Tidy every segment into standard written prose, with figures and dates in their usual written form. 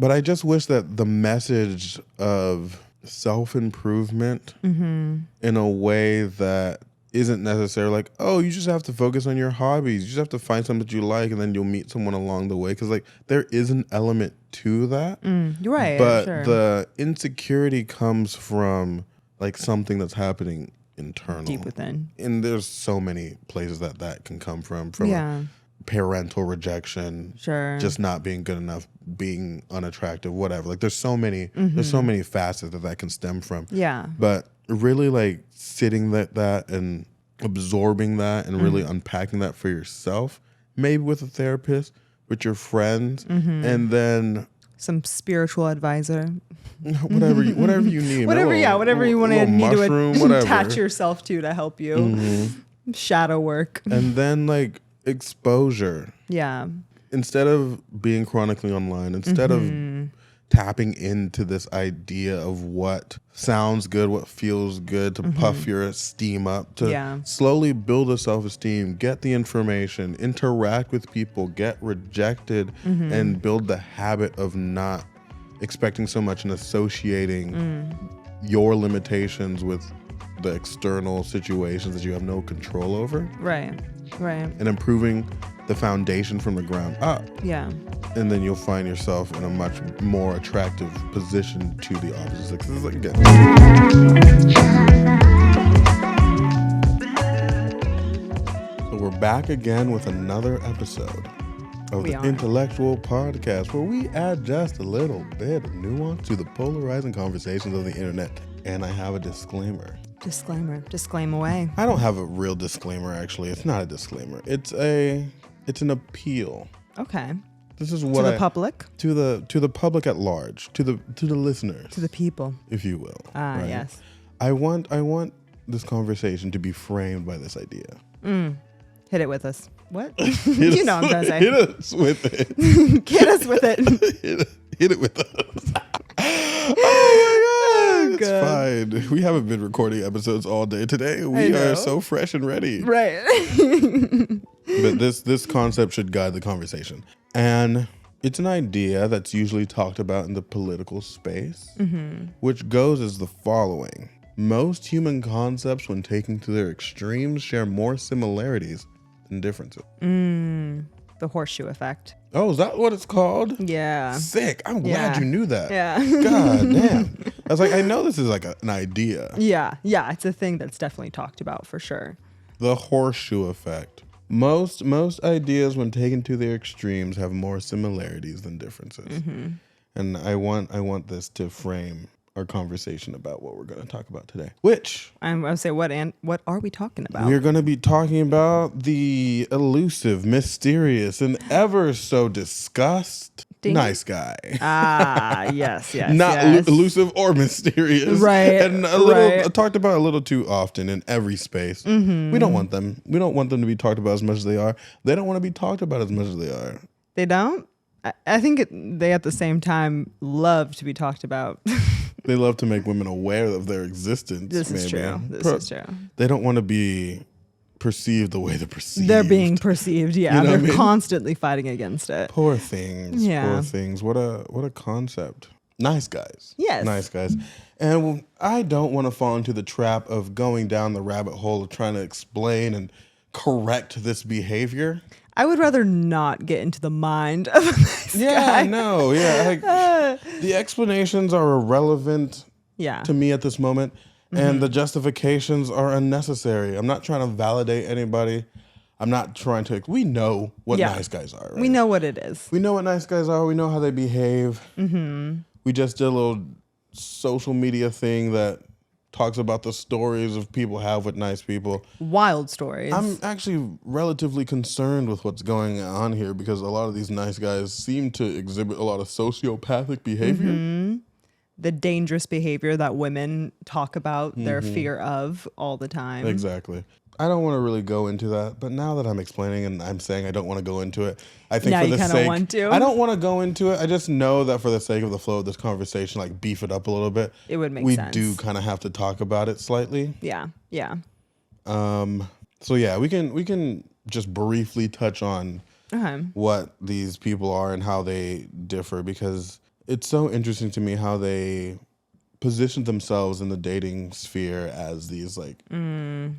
But I just wish that the message of self-improvement in a way that isn't necessarily like, oh, you just have to focus on your hobbies. You just have to find something that you like, and then you'll meet someone along the way. Because like there is an element to that. You're right. But sure. the insecurity comes from like something that's happening internal. Deep within. And there's so many places that can come from Yeah. parental rejection, Sure. just not being good enough, being unattractive, whatever. Like there's so many facets that can stem from. Yeah. But really like sitting that and absorbing that and really unpacking that for yourself, maybe with a therapist, with your friends, and then some spiritual advisor. whatever you need. Whatever you want to need to attach whatever. yourself to help you. Shadow work. And then like exposure. Yeah. Instead of being chronically online, instead of tapping into this idea of what sounds good, what feels good, to puff your esteem up, to slowly build a self-esteem, get the information, interact with people, get rejected, and build the habit of not expecting so much and associating your limitations with the external situations that you have no control over. Right. And improving the foundation from the ground up. Yeah. And then you'll find yourself in a much more attractive position to the opposite sex. It's like, again. So we're back again with another episode of the Intellectual Podcast, where we add just a little bit of nuance to the polarizing conversations of the internet. And I have a disclaimer. Disclaim away. I don't have a real disclaimer, actually. It's not a disclaimer. It's an appeal. Okay. This is what to the public? To the public at large, to the listeners. To the people. If you will. Right? Yes. I want this conversation to be framed by this idea. Hit it with us. What? You know what I'm trying to say. Hit us with it. Hit us with it. Hit it with us. Oh my God. It's fine. We haven't been recording episodes all day today. We are so fresh and ready. Right. But this concept should guide the conversation. And it's an idea that's usually talked about in the political space, which goes as the following. Most human concepts, when taken to their extremes, share more similarities than differences. The horseshoe effect. Oh, is that what it's called? Yeah. Sick. I'm glad you knew that. Yeah. God damn. I was like, I know this is like an idea. Yeah. Yeah. It's a thing that's definitely talked about for sure. The horseshoe effect. Most ideas, when taken to their extremes, have more similarities than differences. And I want this to frame our conversation about what we're going to talk about today. Which I'm going to say, what are we talking about? We're going to be talking about the elusive, mysterious, and ever so discussed nice guy. Yes. Not elusive or mysterious. Right. And a little talked about a little too often in every space. We don't want them. We don't want them to be talked about as much as they are. They don't want to be talked about as much as they are. They don't? I think they at the same time love to be talked about. They love to make women aware of their existence. This is true. This is true. They don't want to be perceived the way they're perceived. They're being perceived, yeah. You know They're constantly fighting against it. Poor things. Yeah. Poor things. What a concept. Nice guys. Yes. Nice guys. And I don't want to fall into the trap of going down the rabbit hole of trying to explain and correct this behavior. I would rather not get into the mind of a nice guy. I know. Yeah. Like, the explanations are irrelevant to me at this moment, and the justifications are unnecessary. I'm not trying to validate anybody. I'm not trying to. We know what nice guys are. Right? We know what it is. We know what nice guys are. We know how they behave. We just did a little social media thing that talks about the stories of people have with nice people. Wild stories. I'm actually relatively concerned with what's going on here because a lot of these nice guys seem to exhibit a lot of sociopathic behavior. The dangerous behavior that women talk about their fear of all the time. Exactly. I don't want to really go into that, but now that I'm explaining and I'm saying I don't want to go into it, I think now for the sake, want to. I don't want to go into it. I just know that for the sake of the flow of this conversation, like beef it up a little bit. It would make sense. We do kind of have to talk about it slightly. Yeah. So yeah, we can just briefly touch on what these people are and how they differ, because it's so interesting to me how they position themselves in the dating sphere as these like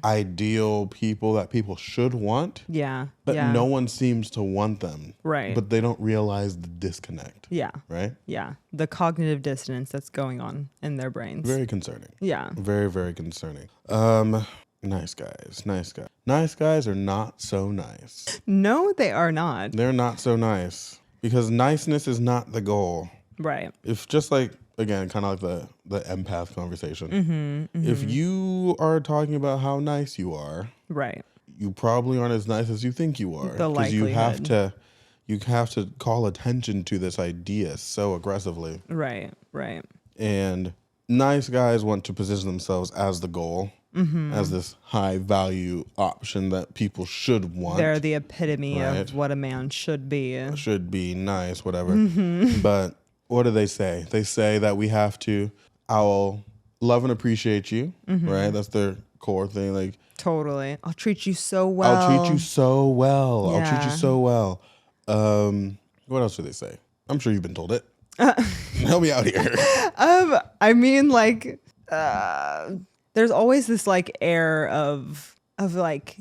ideal people that people should want. Yeah. But yeah. no one seems to want them. Right. But they don't realize the disconnect. Yeah. Right? Yeah. The cognitive dissonance that's going on in their brains. Very concerning. Yeah. Very, very concerning. Nice guys. Nice guys are not so nice. No, they are not. They're not so nice. Because niceness is not the goal. Right. If just like, again, kind of like the empath conversation. If you are talking about how nice you are, right, you probably aren't as nice as you think you are. Because you have to call attention to this idea so aggressively. Right. And nice guys want to position themselves as the goal, as this high value option that people should want. They're the epitome of what a man should be. Should be nice, whatever. But what do they say? They say that we have to, I'll love and appreciate you, right? That's their core thing. Like, totally. I'll treat you so well. I'll treat you so well. Yeah. I'll treat you so well. What else do they say? I'm sure you've been told it. Help me out here. I mean, like, there's always this like air of like,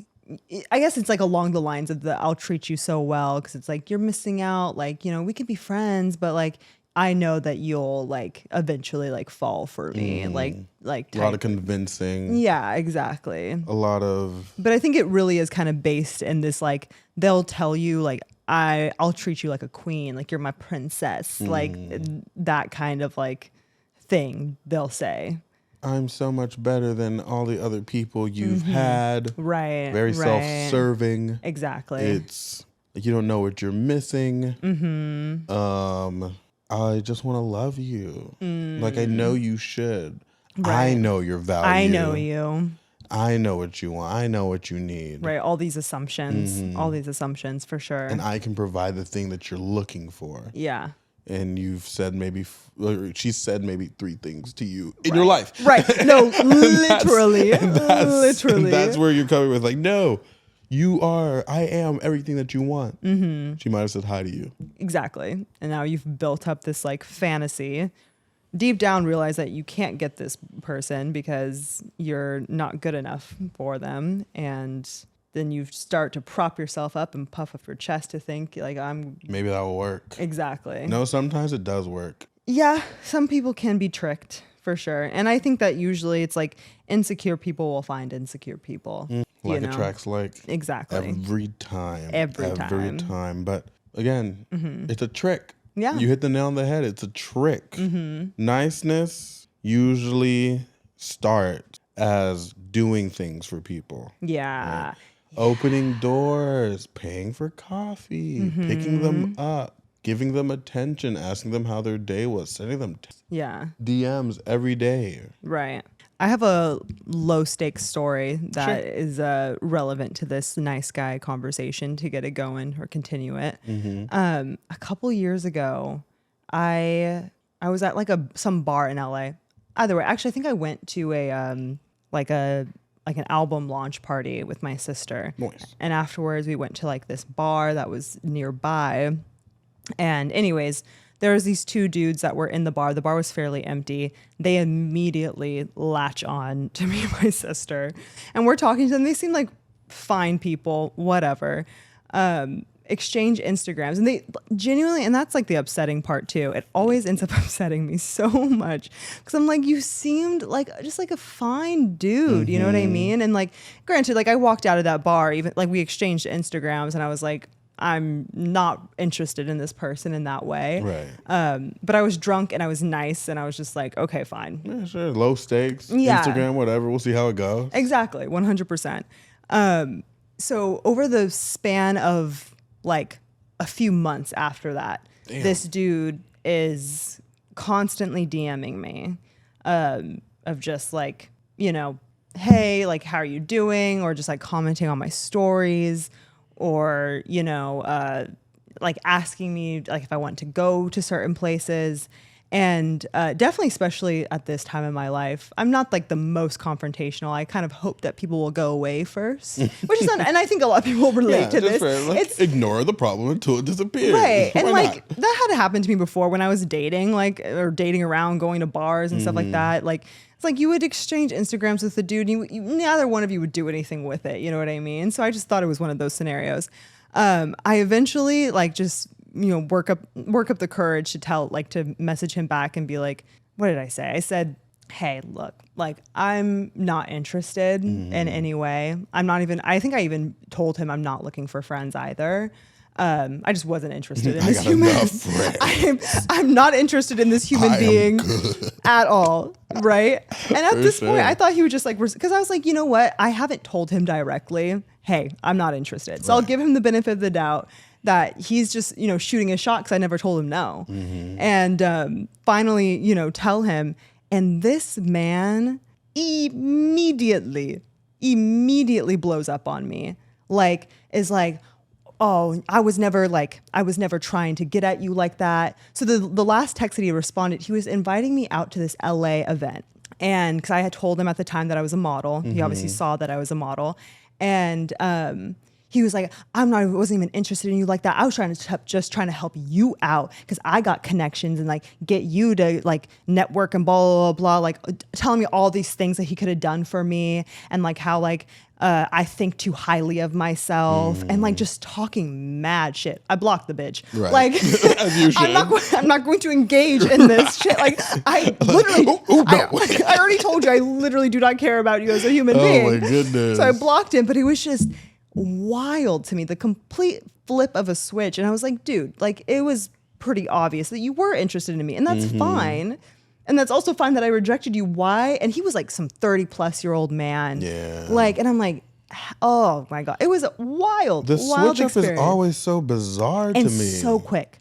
I guess it's like along the lines of the I'll treat you so well, because it's like you're missing out. Like, we could be friends, but like I know that you'll like eventually like fall for me. Like a lot of convincing. Yeah, exactly. A lot of. But I think it really is kind of based in this like they'll tell you like I'll treat you like a queen, like you're my princess, like that kind of like thing they'll say. I'm so much better than all the other people you've had. Right. Very self-serving. Exactly. It's like you don't know what you're missing. I just want to love you. Like I know you should. Right. I know your value. I know you. I know what you want. I know what you need. Right. All these assumptions. All these assumptions for sure. And I can provide the thing that you're looking for. Yeah. And you've said she said maybe 3 things to you in your life. Right. No, literally. Literally. That's where you're coming with like, no, I am everything that you want. She might have said hi to you. Exactly. And now you've built up this like fantasy. Deep down realize that you can't get this person because you're not good enough for them. And then you start to prop yourself up and puff up your chest to think like maybe that will work. Exactly. No, sometimes it does work. Yeah, some people can be tricked for sure. And I think that usually it's like insecure people will find insecure people. Like attracts like. Exactly. Every time. Every time. But again, it's a trick. Yeah. You hit the nail on the head. It's a trick. Niceness usually starts as doing things for people. Yeah. Right? Opening doors, paying for coffee, picking them up, giving them attention, asking them how their day was, sending them DMs every day. Right. I have a low stakes story that is relevant to this nice guy conversation to get it going or continue it. A couple years ago, I was at like some bar in LA. Either way, actually, I think I went to an album launch party with my sister. Nice. And afterwards, we went to like this bar that was nearby. And anyways, there was these 2 dudes that were in the bar. The bar was fairly empty. They immediately latch on to me and my sister. And we're talking to them. They seem like fine people, whatever. Exchange Instagrams. And they genuinely, and that's like the upsetting part too. It always ends up upsetting me so much. Because I'm like, you seemed like just like a fine dude. You know what I mean? And like, granted, like I walked out of that bar, even like we exchanged Instagrams and I was like, I'm not interested in this person in that way. Right. But I was drunk and I was nice and I was just like, okay, fine. Yeah, sure. Low stakes. Yeah. Instagram, whatever. We'll see how it goes. Exactly. 100%. So over the span of like a few months after that, this dude is constantly DMing me of just like, hey, like, how are you doing? Or just like commenting on my stories. Or, like asking me like if I want to go to certain places. And definitely, especially at this time in my life, I'm not like the most confrontational. I kind of hope that people will go away first, which is not, and I think a lot of people relate to this. It's ignore the problem until it disappears. Right. And Why like not? that had happened to me before when I was dating, like, or dating around, going to bars and stuff like that. Like, it's like you would exchange Instagrams with the dude, and neither one of you would do anything with it. You know what I mean? So I just thought it was one of those scenarios. I eventually like just, work up the courage to message him back and be like, what did I say? I said, hey, look, like, I'm not interested in any way. I think I even told him I'm not looking for friends either. I just wasn't interested in this human. I'm not interested in this human being at all. Right. And at this point, I thought he would just like, because I was like, you know what? I haven't told him directly, hey, I'm not interested. So I'll give him the benefit of the doubt that he's just, shooting a shot because I never told him no. And finally, tell him. And this man immediately blows up on me. Like, is like, oh, I was never trying to get at you like that. So the last text that he responded, he was inviting me out to this LA event. And because I had told him at the time that I was a model, he obviously saw that I was a model. And he was like, I wasn't even interested in you like that. I was just trying to help you out because I got connections and like get you to like network and blah, blah, blah, like telling me all these things that he could have done for me and like how like I think too highly of myself and like just talking mad shit. I blocked the bitch. Right. Like, as you should. I'm not going to engage in this shit. Like I literally, I already told you, I literally do not care about you as a human being. Oh my goodness. So I blocked him, but it was just wild to me, the complete flip of a switch. And I was like, dude, like it was pretty obvious that you were interested in me and that's fine. And that's also fine that I rejected you. Why? And he was like some 30-plus-year-old man. Yeah. Like, and I'm like, oh my God. It was a wild switch up experience. is always so bizarre to me. So quick.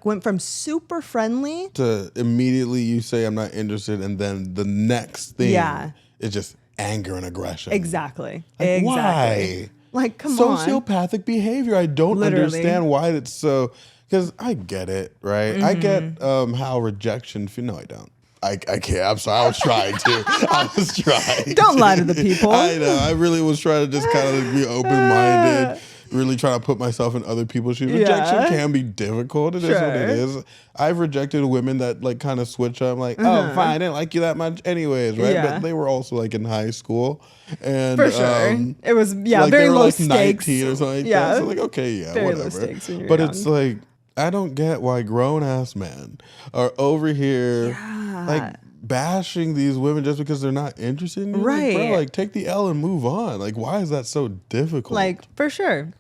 Went from super friendly to immediately you say I'm not interested, and then the next thing is just anger and aggression. Exactly. Like, why? Like, come on. Sociopathic behavior. I don't understand why it's so. Because I get it, right? I get how rejection feels. No, I don't. I can't. I'm sorry. I was trying to. Don't lie to the people. I know. I really was trying to just kind of be open-minded, really trying to put myself in other people's shoes. Rejection can be difficult. It is what it is. I've rejected women that like kind of switch up. I'm like, oh, fine. I didn't like you that much anyways, right? But they were also like in high school. And for sure. It was, like, very low like stakes. 19 or something like that. So like, okay, very whatever. Low stakes when you're but young. It's like, I don't get why grown-ass men are over here like bashing these women just because they're not interested in you. Right. Like, bro, like take the L and move on. Like, why is that so difficult? Like, for sure.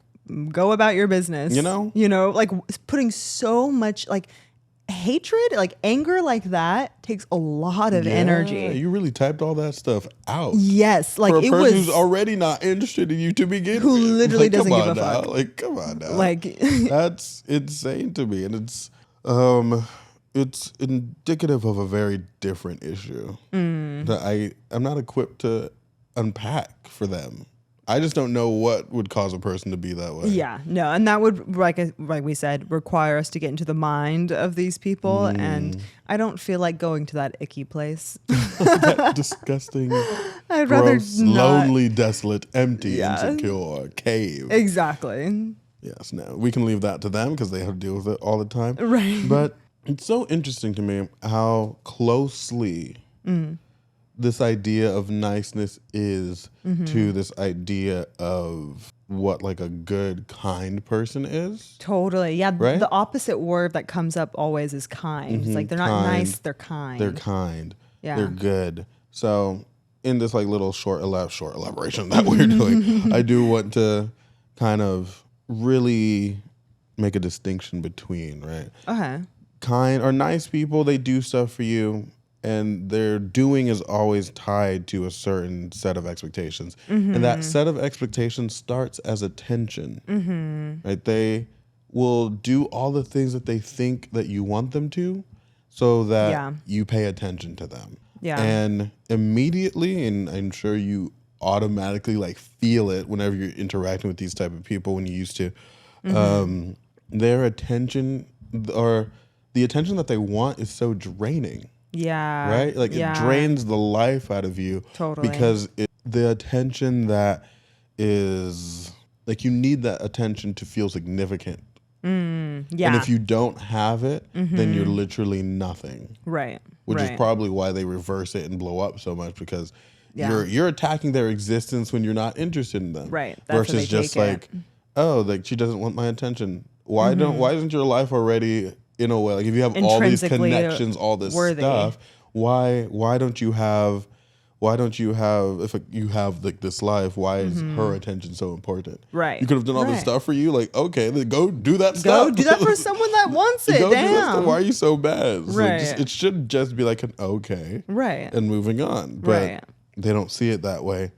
Go about your business. You know, like putting so much like hatred, like anger like that takes a lot of energy. You really typed all that stuff out. Yes. Like for a it person was who's already not interested in you to begin who with. literally like, doesn't give a now. fuck. Like, come on now. Like that's insane to me. And it's indicative of a very different issue that I'm not equipped to unpack for them. I just don't know what would cause a person to be that way. Yeah, no, and that would, like we said, require us to get into the mind of these people, and I don't feel like going to that icky place. That disgusting, I'd gross, rather not. lonely, desolate, empty, insecure cave. Exactly. Yes, no, we can leave that to them because they have to deal with it all the time. Right. But it's so interesting to me how closely this idea of niceness is to this idea of what like a good, kind person is. Totally. Yeah. Right? The opposite word that comes up always is kind. It's like they're not nice, they're kind. They're kind. Yeah. They're good. So in this like little short elaboration that we're doing, I do want to kind of really make a distinction between, right? Okay. Kind or nice people, they do stuff for you, and their doing is always tied to a certain set of expectations. And that set of expectations starts as attention, right? They will do all the things that they think that you want them to so that you pay attention to them. Yeah. And immediately, and I'm sure you automatically like feel it whenever you're interacting with these type of people when you used to, their attention or the attention that they want is so draining. Yeah. Right? Like it drains the life out of you. Totally. Because the attention that is like, you need that attention to feel significant. Yeah. And if you don't have it, then you're literally nothing. Right. Which is probably why they reverse it and blow up so much, because you're attacking their existence when you're not interested in them. Right. That's versus just like, oh, like she doesn't want my attention. Why isn't your life already in a way, like if you have all these connections, all this stuff, why don't you have if you have like this life, why is her attention so important? Right. You could have done all this stuff for you. Like, okay, then go do that stuff. Go do that for someone that wants it. Damn. Why are you so bad? Right. Like, it should just be like an okay. Right. And moving on. But they don't see it that way.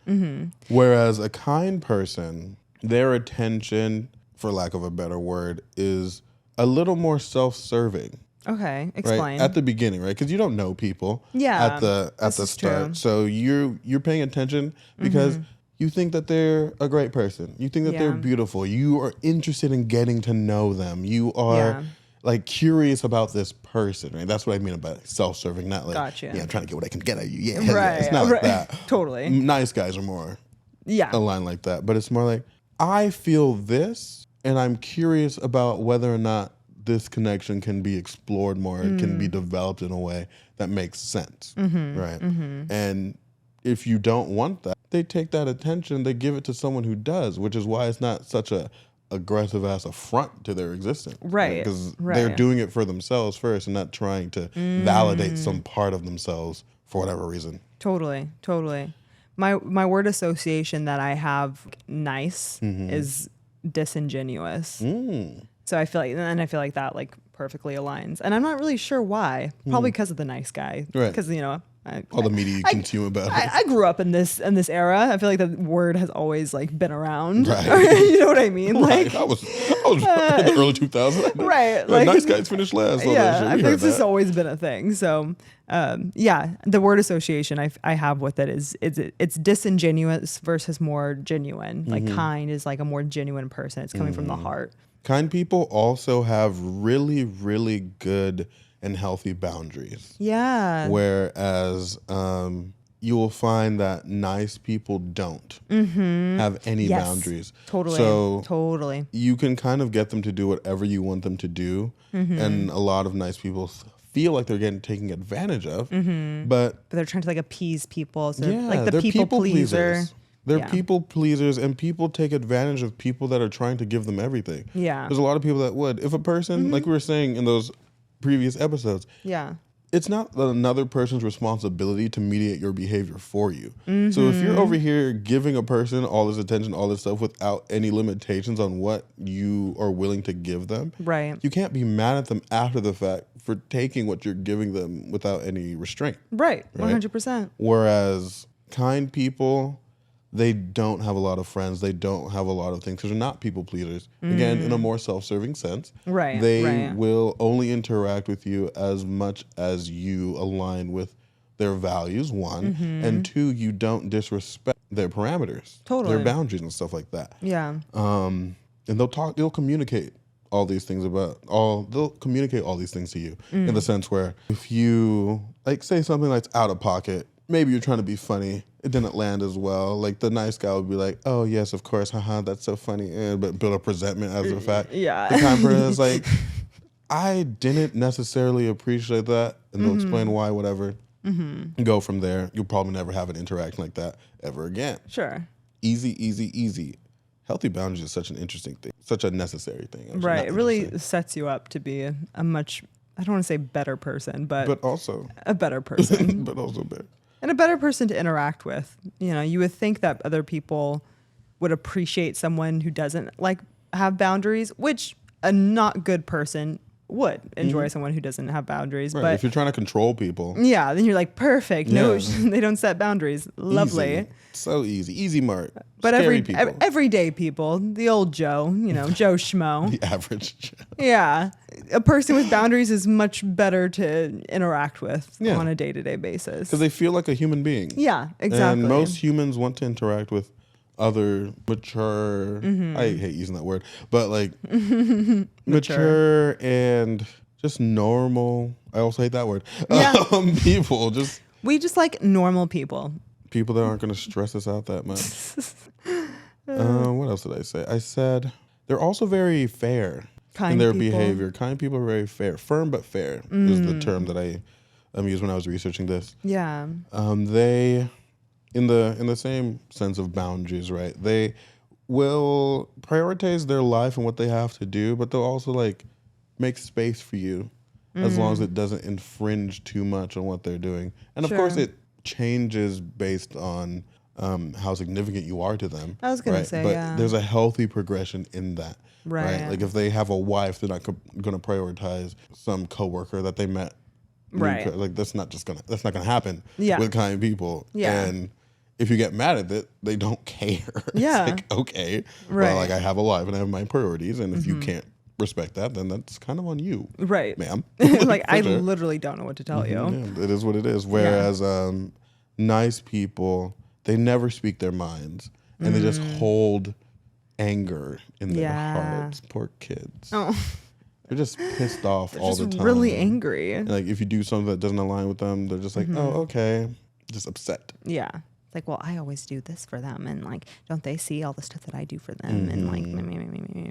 Whereas a kind person, their attention, for lack of a better word, is a little more self-serving. Okay, explain. Right? At the beginning, right? Because you don't know people at the start. True. So you're paying attention because you think that they're a great person. You think that they're beautiful. You are interested in getting to know them. You are like curious about this person, right? That's what I mean about self-serving, not like, gotcha. I'm trying to get what I can get out of you. Yeah, right. It's not like that. Totally. Nice guys are more aligned like that. But it's more like, I feel this and I'm curious about whether or not this connection can be explored more, it can be developed in a way that makes sense, right? And if you don't want that, they take that attention, they give it to someone who does, which is why it's not such a aggressive ass affront to their existence, right? Because they're doing it for themselves first and not trying to validate some part of themselves for whatever reason. Totally. My word association that I have, nice, is disingenuous. So I feel like that like perfectly aligns, and I'm not really sure why. Probably because of the nice guy, right? Because all the media you consume about it. I grew up in this era. I feel like the word has always like been around. Right. You know what I mean? Right. Like I was in the early 2000s. Right. Like, nice guys finished last. Yeah, I think this has always been a thing. So the word association I have with it is it's disingenuous versus more genuine. Like kind is like a more genuine person. It's coming from the heart. Kind people also have really, really good and healthy boundaries. Yeah. Whereas you will find that nice people don't have any boundaries. Totally. So you can kind of get them to do whatever you want them to do. And a lot of nice people feel like they're getting taken advantage of. But they're trying to like appease people. So like they're the people pleaser. Pleasers. They're people pleasers, and people take advantage of people that are trying to give them everything. Yeah. There's a lot of people that would. If a person, like we were saying in those previous episodes, it's not another person's responsibility to mediate your behavior for you. So if you're over here giving a person all this attention, all this stuff without any limitations on what you are willing to give them, right? You can't be mad at them after the fact for taking what you're giving them without any restraint. Right? 100%. Whereas kind people, they don't have a lot of friends. They don't have a lot of things because they're not people pleasers. Again, in a more self-serving sense. Right. They will only interact with you as much as you align with their values, one. And two, you don't disrespect their parameters. Their boundaries and stuff like that. Yeah. And they'll communicate all these things they'll communicate all these things to you in the sense where if you like say something that's out of pocket, maybe you're trying to be funny, it didn't land as well. Like the nice guy would be like, "Oh yes, of course, haha, that's so funny," but build up resentment as a fact. Yeah. The kind person is like, "I didn't necessarily appreciate that," and they'll explain why, whatever. And go from there. You'll probably never have an interaction like that ever again. Sure. Easy. Healthy boundaries is such an interesting thing, such a necessary thing. Actually, right. It really sets you up to be a much, I don't want to say better person, but also a better person. But also better. And a better person to interact with. You know, you would think that other people would appreciate someone who doesn't like have boundaries, which a not good person would enjoy someone who doesn't have boundaries. Right. But if you're trying to control people, then you're like, perfect. No, they don't set boundaries. Lovely. Easy. So easy mark. But people. everyday people, the old Joe, Joe Schmo. The average Joe. Yeah. A person with boundaries is much better to interact with on a day-to-day basis. Because they feel like a human being. Yeah, exactly. And most humans want to interact with other mature, I hate using that word, but like mature and just normal. I also hate that word. Yeah. People, we just like normal people. People that aren't going to stress us out that much. What else did I say? I said they're also very fair in their behavior. Kind people are very fair. Firm but fair is the term that I used when I was researching this. Yeah. They, in the same sense of boundaries, right? They will prioritize their life and what they have to do, but they'll also like make space for you as long as it doesn't infringe too much on what they're doing. And of course it changes based on how significant you are to them. I was going to say, but there's a healthy progression in that. Right. Like if they have a wife, they're not going to prioritize some coworker that they met. Right. Like that's not gonna happen with kind people. Yeah. And if you get mad at it, they don't care. Yeah. It's like, okay, right. well, like I have a life and I have my priorities, and if you can't respect that, then that's kind of on you, right, ma'am. Like I literally don't know what to tell you. Yeah, it is what it is. Whereas nice people, they never speak their minds, and they just hold anger in their hearts. Poor kids. Oh. They're just pissed off all the time. Really angry. And like if you do something that doesn't align with them, they're just like, oh, okay. Just upset. Yeah. It's like, well, I always do this for them. And like, don't they see all the stuff that I do for them? And like,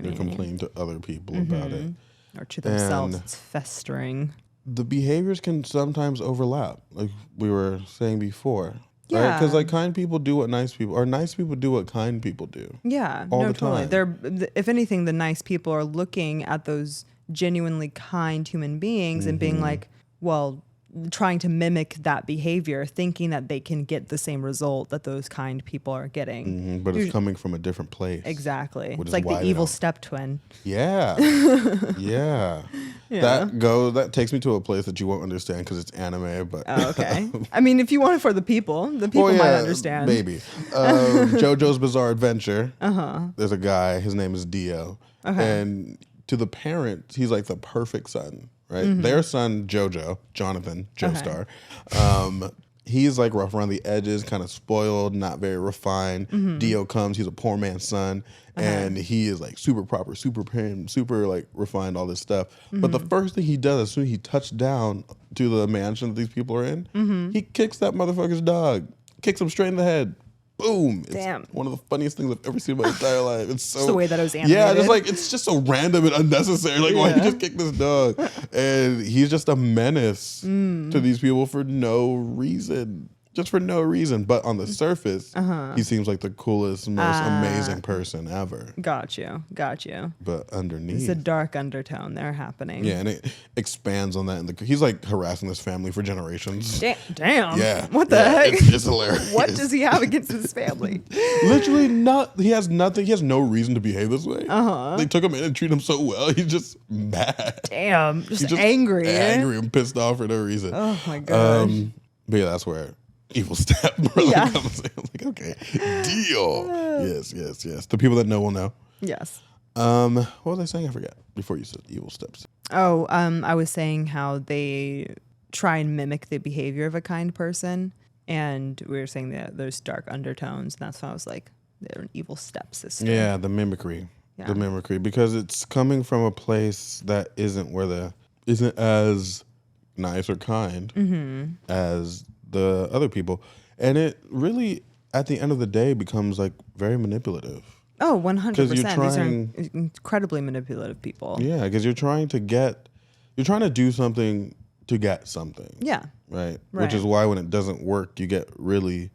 they complain to other people about it. Or to themselves. It's festering. The behaviors can sometimes overlap, like we were saying before. Yeah. Because like kind people do what nice people, or nice people do what kind people do. Yeah. All the totally. time. If anything, the nice people are looking at those genuinely kind human beings and being like, well, trying to mimic that behavior, thinking that they can get the same result that those kind people are getting. But it's coming from a different place. Exactly. It's like the evil step twin. Yeah. Yeah. That takes me to a place that you won't understand because it's anime, but okay. I mean, if you want it for the people might understand. Maybe. JoJo's Bizarre Adventure. There's a guy, his name is Dio. And to the parents, he's like the perfect son, right? Their son, Jonathan, Joestar, he's like rough around the edges, kind of spoiled, not very refined. Dio comes, he's a poor man's son, and he is like super proper, super prim, super like refined, all this stuff. But the first thing he does as soon as he touched down to the mansion that these people are in, he kicks that motherfucker's dog, kicks him straight in the head. Boom. Damn. It's one of the funniest things I've ever seen in my entire life. It's so... Just the way that it was animated. Yeah, just like, it's just so random and unnecessary. Like, why you just kick this dog? And he's just a menace to these people for no reason. Just for no reason. But on the surface, he seems like the coolest, most amazing person ever. Got you. But underneath... It's a dark undertone there happening. Yeah, and it expands on that. He's like harassing this family for generations. Damn. Yeah. What the heck? It's hilarious. What does he have against his family? Literally not. He has nothing. He has no reason to behave this way. They took him in and treat him so well. He's just mad. Damn. Just angry. Angry and pissed off for no reason. Oh my gosh. But yeah, that's where evil step really comes in. Like, okay, deal. Yes. The people that know will know. Yes. What was I saying? I forgot before you said evil steps. Oh, I was saying how they try and mimic the behavior of a kind person, and we were saying that there's dark undertones, and that's why I was like, they're an evil stepsister. Yeah, the mimicry. Yeah. The mimicry, because it's coming from a place that isn't as nice or kind as the other people, and it really, at the end of the day, becomes like very manipulative. Oh, 100%. These are incredibly manipulative people. Yeah, because you're trying to do something to get something. Yeah. Right. Which is why when it doesn't work, you get really,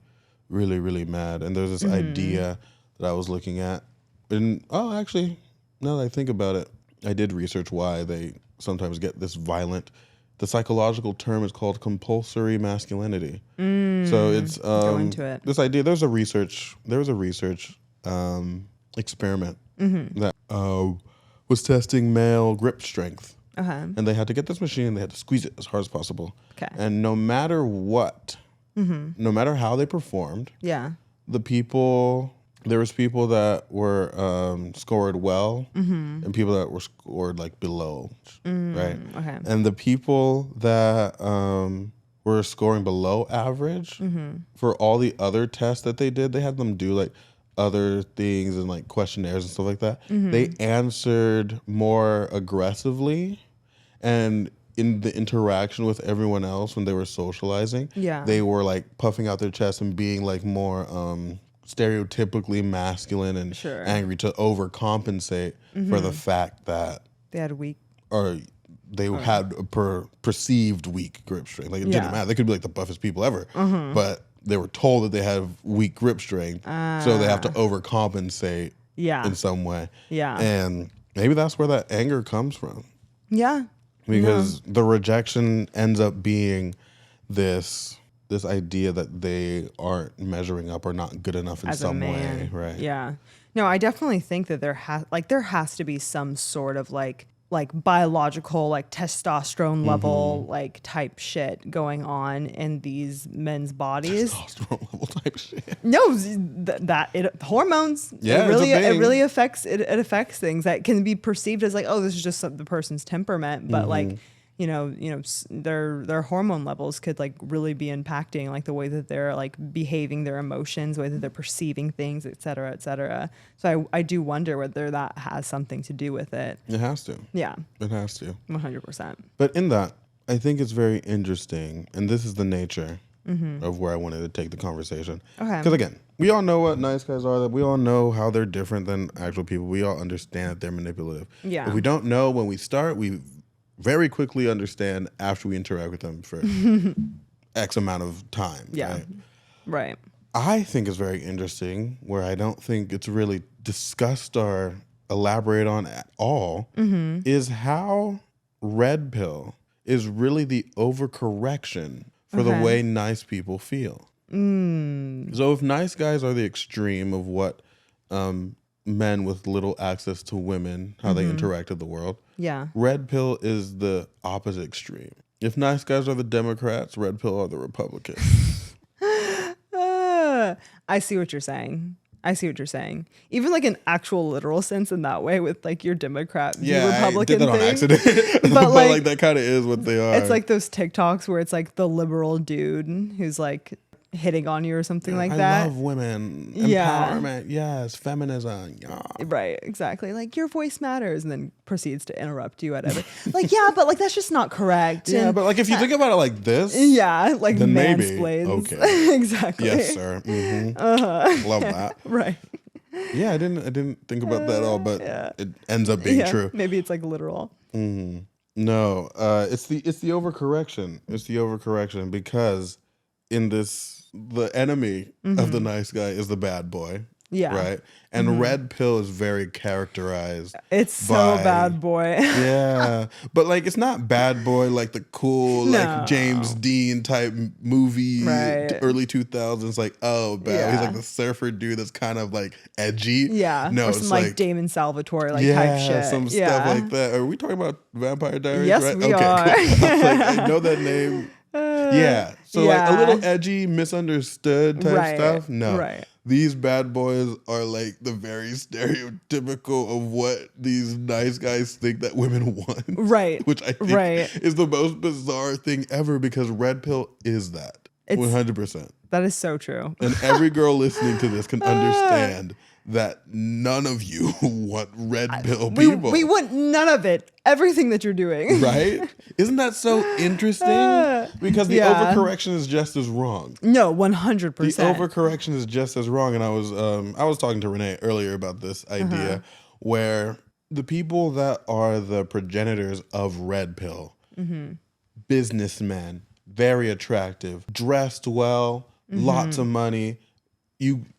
really, really mad. And there's this idea that I was looking at, and actually, now that I think about it, I did research why they sometimes get this violent. The psychological term is called compulsory masculinity. So it's go into it. This idea. There was a research experiment that was testing male grip strength, and they had to get this machine. They had to squeeze it as hard as possible. Okay. And no matter what, no matter how they performed, there was people that were scored well and people that were scored like below, right? Okay. And the people that were scoring below average, for all the other tests that they did, they had them do like other things and like questionnaires and stuff like that. They answered more aggressively And in the interaction with everyone else when they were socializing, they were like puffing out their chest and being like more stereotypically masculine and angry to overcompensate for the fact that they had weak or they had a perceived weak grip strength. Like it didn't matter. They could be like the buffest people ever, but they were told that they have weak grip strength, so they have to overcompensate in some way. And maybe that's where that anger comes from. Because the rejection ends up being this idea that they aren't measuring up or not good enough in some way, right? Yeah. No, I definitely think that there has to be some sort of like biological, like testosterone level, like type shit going on in these men's bodies. Testosterone level type shit. No, hormones. Yeah, it really affects things that can be perceived as like, oh, this is just the person's temperament, but like, you know, their hormone levels could like really be impacting like the way that they're like behaving, their emotions, the way that they're perceiving things, et cetera, et cetera. So I do wonder whether that has something to do with it. It has to. Yeah. It has to. 100%. But in that, I think it's very interesting, and this is the nature of where I wanted to take the conversation. Okay. Because again, we all know what nice guys are, that we all know how they're different than actual people. We all understand that they're manipulative. Yeah. If we don't know when we start, we very quickly understand after we interact with them for X amount of time. Yeah. Right? I think it's very interesting, where I don't think it's really discussed or elaborated on at all, is how red pill is really the overcorrection for the way nice people feel. So if nice guys are the extreme of what men with little access to women, how they interact with the world, red pill is the opposite extreme. If nice guys are the Democrats, red pill are the Republicans. I see what you're saying. Even like an actual literal sense in that way with like your Democrat, Republican I did that on accident. But like that kind of is what they are. It's like those TikToks where it's like the liberal dude who's like hitting on you or something like that. I love women. Empowerment. Yes. Feminism. Yeah. Right. Exactly. Like your voice matters, and then proceeds to interrupt you at every like, yeah, but like that's just not correct. Yeah, and, but like if you think about it like this, like then mansplains. Maybe. Okay. Exactly. Yes, sir. Love that. Right. Yeah, I didn't think about that at all, but it ends up being true. Maybe it's like literal. No, it's the overcorrection. It's the overcorrection, because in this, the enemy of the nice guy is the bad boy. Yeah. Right? And red pill is very characterized. It's so bad boy. Yeah. But like it's not bad boy like the cool like James Dean type movie, early 2000s, like, oh bad. He's like the surfer dude that's kind of like edgy. Yeah. No, or some like Damon Salvatore type shit. Some stuff like that. Are we talking about Vampire Diaries? Yes, right? we are. I know that name. So like a little edgy, misunderstood type stuff. No, these bad boys are like the very stereotypical of what these nice guys think that women want. Right. Which I think is the most bizarre thing ever, because red pill is that. 100%. That is so true. And every girl listening to this can understand that none of you want red pill people. We want none of it. Everything that you're doing. Right? Isn't that so interesting? Because the overcorrection is just as wrong. No, 100%. The overcorrection is just as wrong. And I was talking to Renee earlier about this idea where the people that are the progenitors of red pill, businessmen, very attractive, dressed well, lots of money,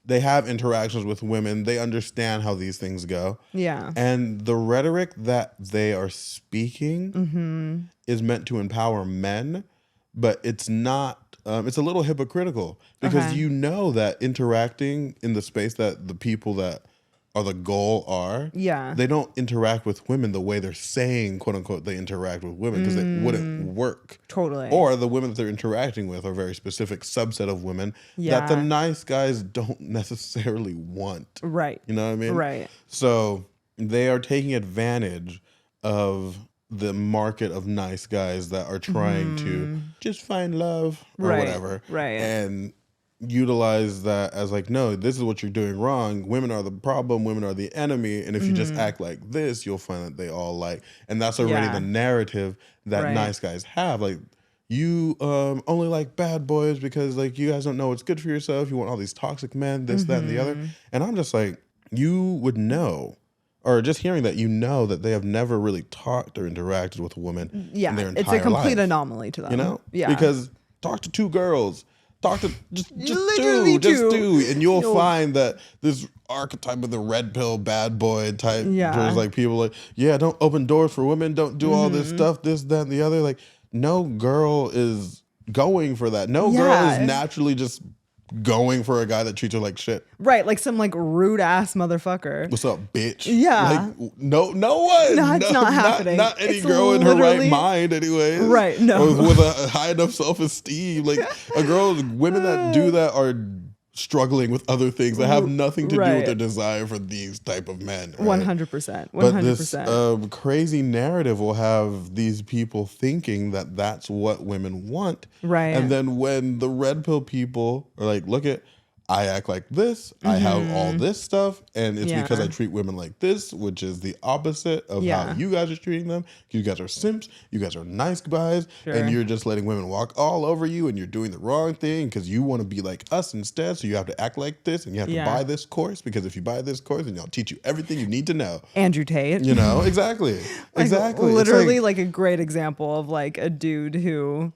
they have interactions with women. They understand how these things go. Yeah. And the rhetoric that they are speaking is meant to empower men, but it's not, it's a little hypocritical, because you know that interacting in the space that the people that are the goal are, they don't interact with women the way they're saying, quote unquote, they interact with women, because it wouldn't work. Totally. Or the women that they're interacting with are a very specific subset of women that the nice guys don't necessarily want. Right. You know what I mean? Right. So they are taking advantage of the market of nice guys that are trying to just find love or whatever. Right. And utilize that as like, no, this is what you're doing wrong. Women are the problem. Women are the enemy. And if you just act like this, you'll find that they all like, and that's already the narrative that nice guys have. Like, you only like bad boys because like you guys don't know what's good for yourself. You want all these toxic men, this, that, and the other. And I'm just like, you would know, or just hearing that, you know that they have never really talked or interacted with a woman in their entire life. It's a complete anomaly to them. You know? Yeah. Because talk to two girls. Talk to just Literally do, and you'll find that this archetype of the red pill bad boy type, there's like people like, don't open doors for women, don't do all this stuff, this, that, and the other. Like, no girl is going for that. No girl is naturally just going for a guy that treats her like shit. Right, like some like rude ass motherfucker. What's up, bitch? Yeah. Like, no one. No, it's not happening. Not any girl in her right mind, anyways. Right, no. Or with a high enough self-esteem. Like, women that do that are struggling with other things that have nothing to do with their desire for these type of men. 100%. But this crazy narrative will have these people thinking that that's what women want. Right. And then when the red pill people are like, look at, I act like this, I have all this stuff, and it's because I treat women like this, which is the opposite of how you guys are treating them. You guys are simps, you guys are nice guys, and you're just letting women walk all over you, and you're doing the wrong thing because you want to be like us instead, so you have to act like this, and you have to buy this course, because if you buy this course, then I'll teach you everything you need to know. Andrew Tate. You know, exactly. Like, exactly. Literally like a great example of like a dude who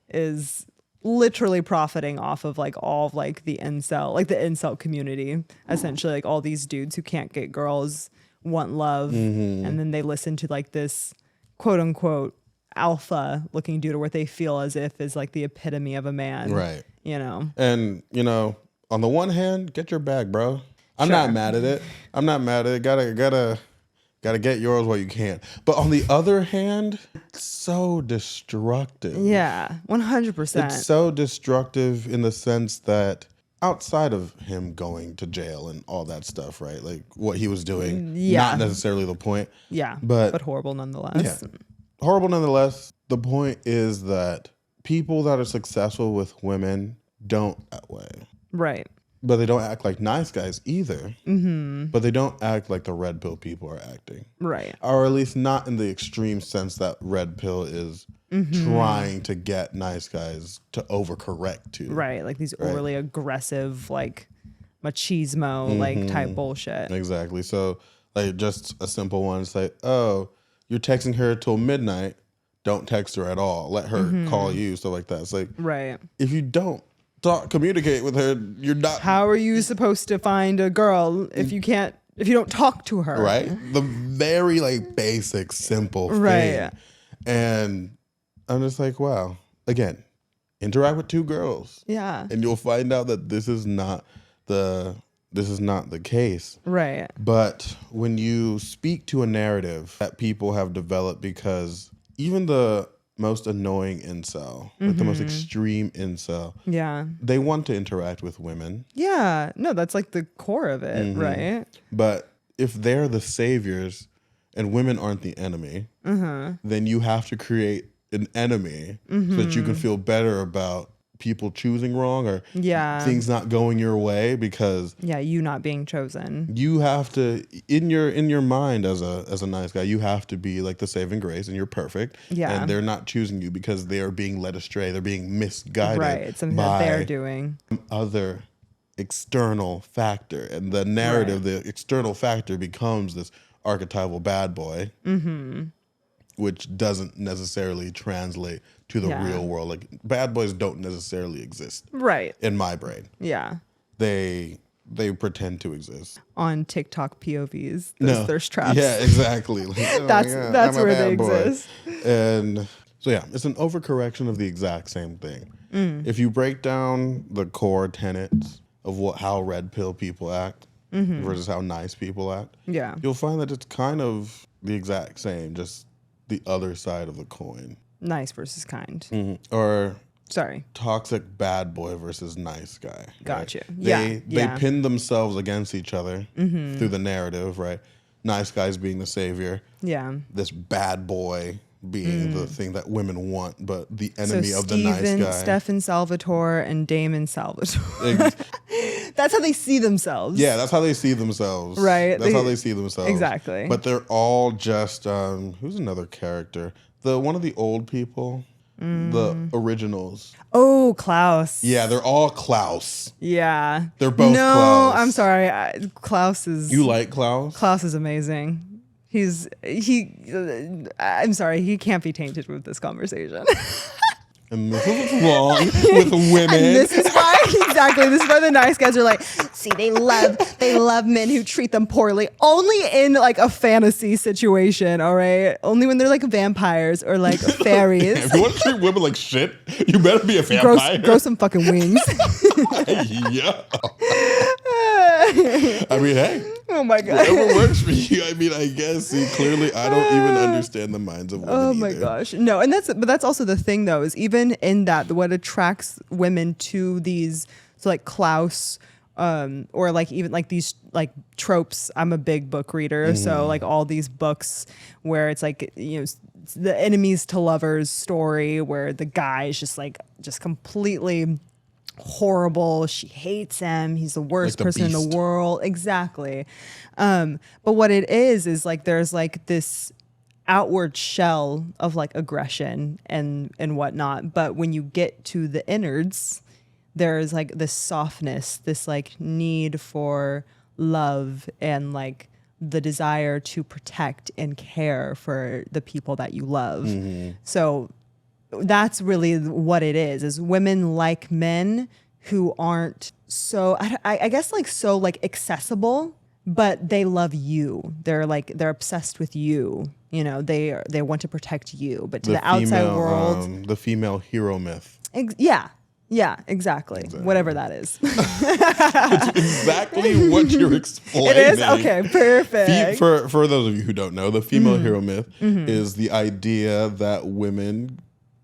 is literally profiting off of like all of like the incel community, essentially, like all these dudes who can't get girls want love, and then they listen to like this quote unquote alpha looking dude, or what they feel as if is like the epitome of a man, right? You know, and you know, on the one hand, get your bag, bro. I'm not mad at it. I'm not mad at it. Gotta get yours while you can. But on the other hand, it's so destructive. Yeah, 100%. It's so destructive in the sense that outside of him going to jail and all that stuff, right? Like what he was doing, not necessarily the point. Yeah, but horrible nonetheless. Yeah, horrible nonetheless. The point is that people that are successful with women don't that way. Right. But they don't act like nice guys either. But they don't act like the red pill people are acting. Right. Or at least not in the extreme sense that red pill is trying to get nice guys to overcorrect to. Right. Like these overly aggressive, like machismo, like type bullshit. Exactly. So like just a simple one. It's like, oh, you're texting her till midnight. Don't text her at all. let her call you. Stuff like that. It's like, if you don't communicate with her, you're not. How are you supposed to find a girl if you don't talk to her? Right. The very like basic, simple thing. And I'm just like, wow. Again, interact with two girls. Yeah. And you'll find out that this is not the case. Right. But when you speak to a narrative that people have developed, because even the most annoying incel, like the most extreme incel, they want to interact with women. Yeah, no, that's like the core of it, right? But if they're the saviors and women aren't the enemy, then you have to create an enemy so that you can feel better about people choosing wrong or things not going your way, because you not being chosen. You have to, in your mind as a nice guy, you have to be like the saving grace and you're perfect. And they're not choosing you because they are being led astray. They're being misguided. Right. It's something that they're doing. Other external factor, and the narrative, the external factor becomes this archetypal bad boy, which doesn't necessarily translate to the real world. Like bad boys don't necessarily exist. Right. In my brain. Yeah. They pretend to exist. On TikTok POVs, those thirst traps. Yeah, exactly. Like, that's where they exist. And so it's an overcorrection of the exact same thing. If you break down the core tenets of how red pill people act versus how nice people act, you'll find that it's kind of the exact same, just the other side of the coin. Nice versus kind. Or toxic bad boy versus nice guy. Gotcha. Right? They pin themselves against each other through the narrative, right? Nice guys being the savior. Yeah. This bad boy being the thing that women want, but the enemy of the nice guy. Stefan Salvatore and Damon Salvatore. That's how they see themselves. Yeah, that's how they see themselves. Right. That's how they see themselves. Exactly. But they're all just, who's another character? One of the old people. The originals. Oh, Klaus. Yeah, they're all Klaus. Yeah. They're both Klaus. I'm sorry. Klaus is... You like Klaus? Klaus is amazing. I'm sorry, he can't be tainted with this conversation. And this is what's wrong with women. And this is why, exactly, this is why the nice guys are like, see, they love men who treat them poorly. Only in like a fantasy situation, all right? Only when they're like vampires or like fairies. If you want to treat women like shit, you better be a vampire. Grow some fucking wings. Yeah. I mean, hey. Oh my God. Whatever works for you. I mean, I guess. See, clearly, I don't even understand the minds of women. Oh my gosh. No, and that's also the thing though, is even in that, what attracts women to these, so like Klaus, or like even like these like tropes. I'm a big book reader, so like all these books where it's like, you know, the enemies to lovers story where the guy is just completely horrible. She hates him. He's the worst person in the world. Exactly. But what it is like there's like this outward shell of like aggression and whatnot. But when you get to the innards, there's like this softness, this like need for love and like the desire to protect and care for the people that you love. So that's really what it is women like men who aren't so, I guess like so like accessible, but they love you. They're obsessed with you. You know, they want to protect you, but to the outside world, the female hero myth. Yeah, exactly. Whatever that is. It's exactly what you're explaining. It is? Okay, perfect. For those of you who don't know, the female hero myth is the idea that women,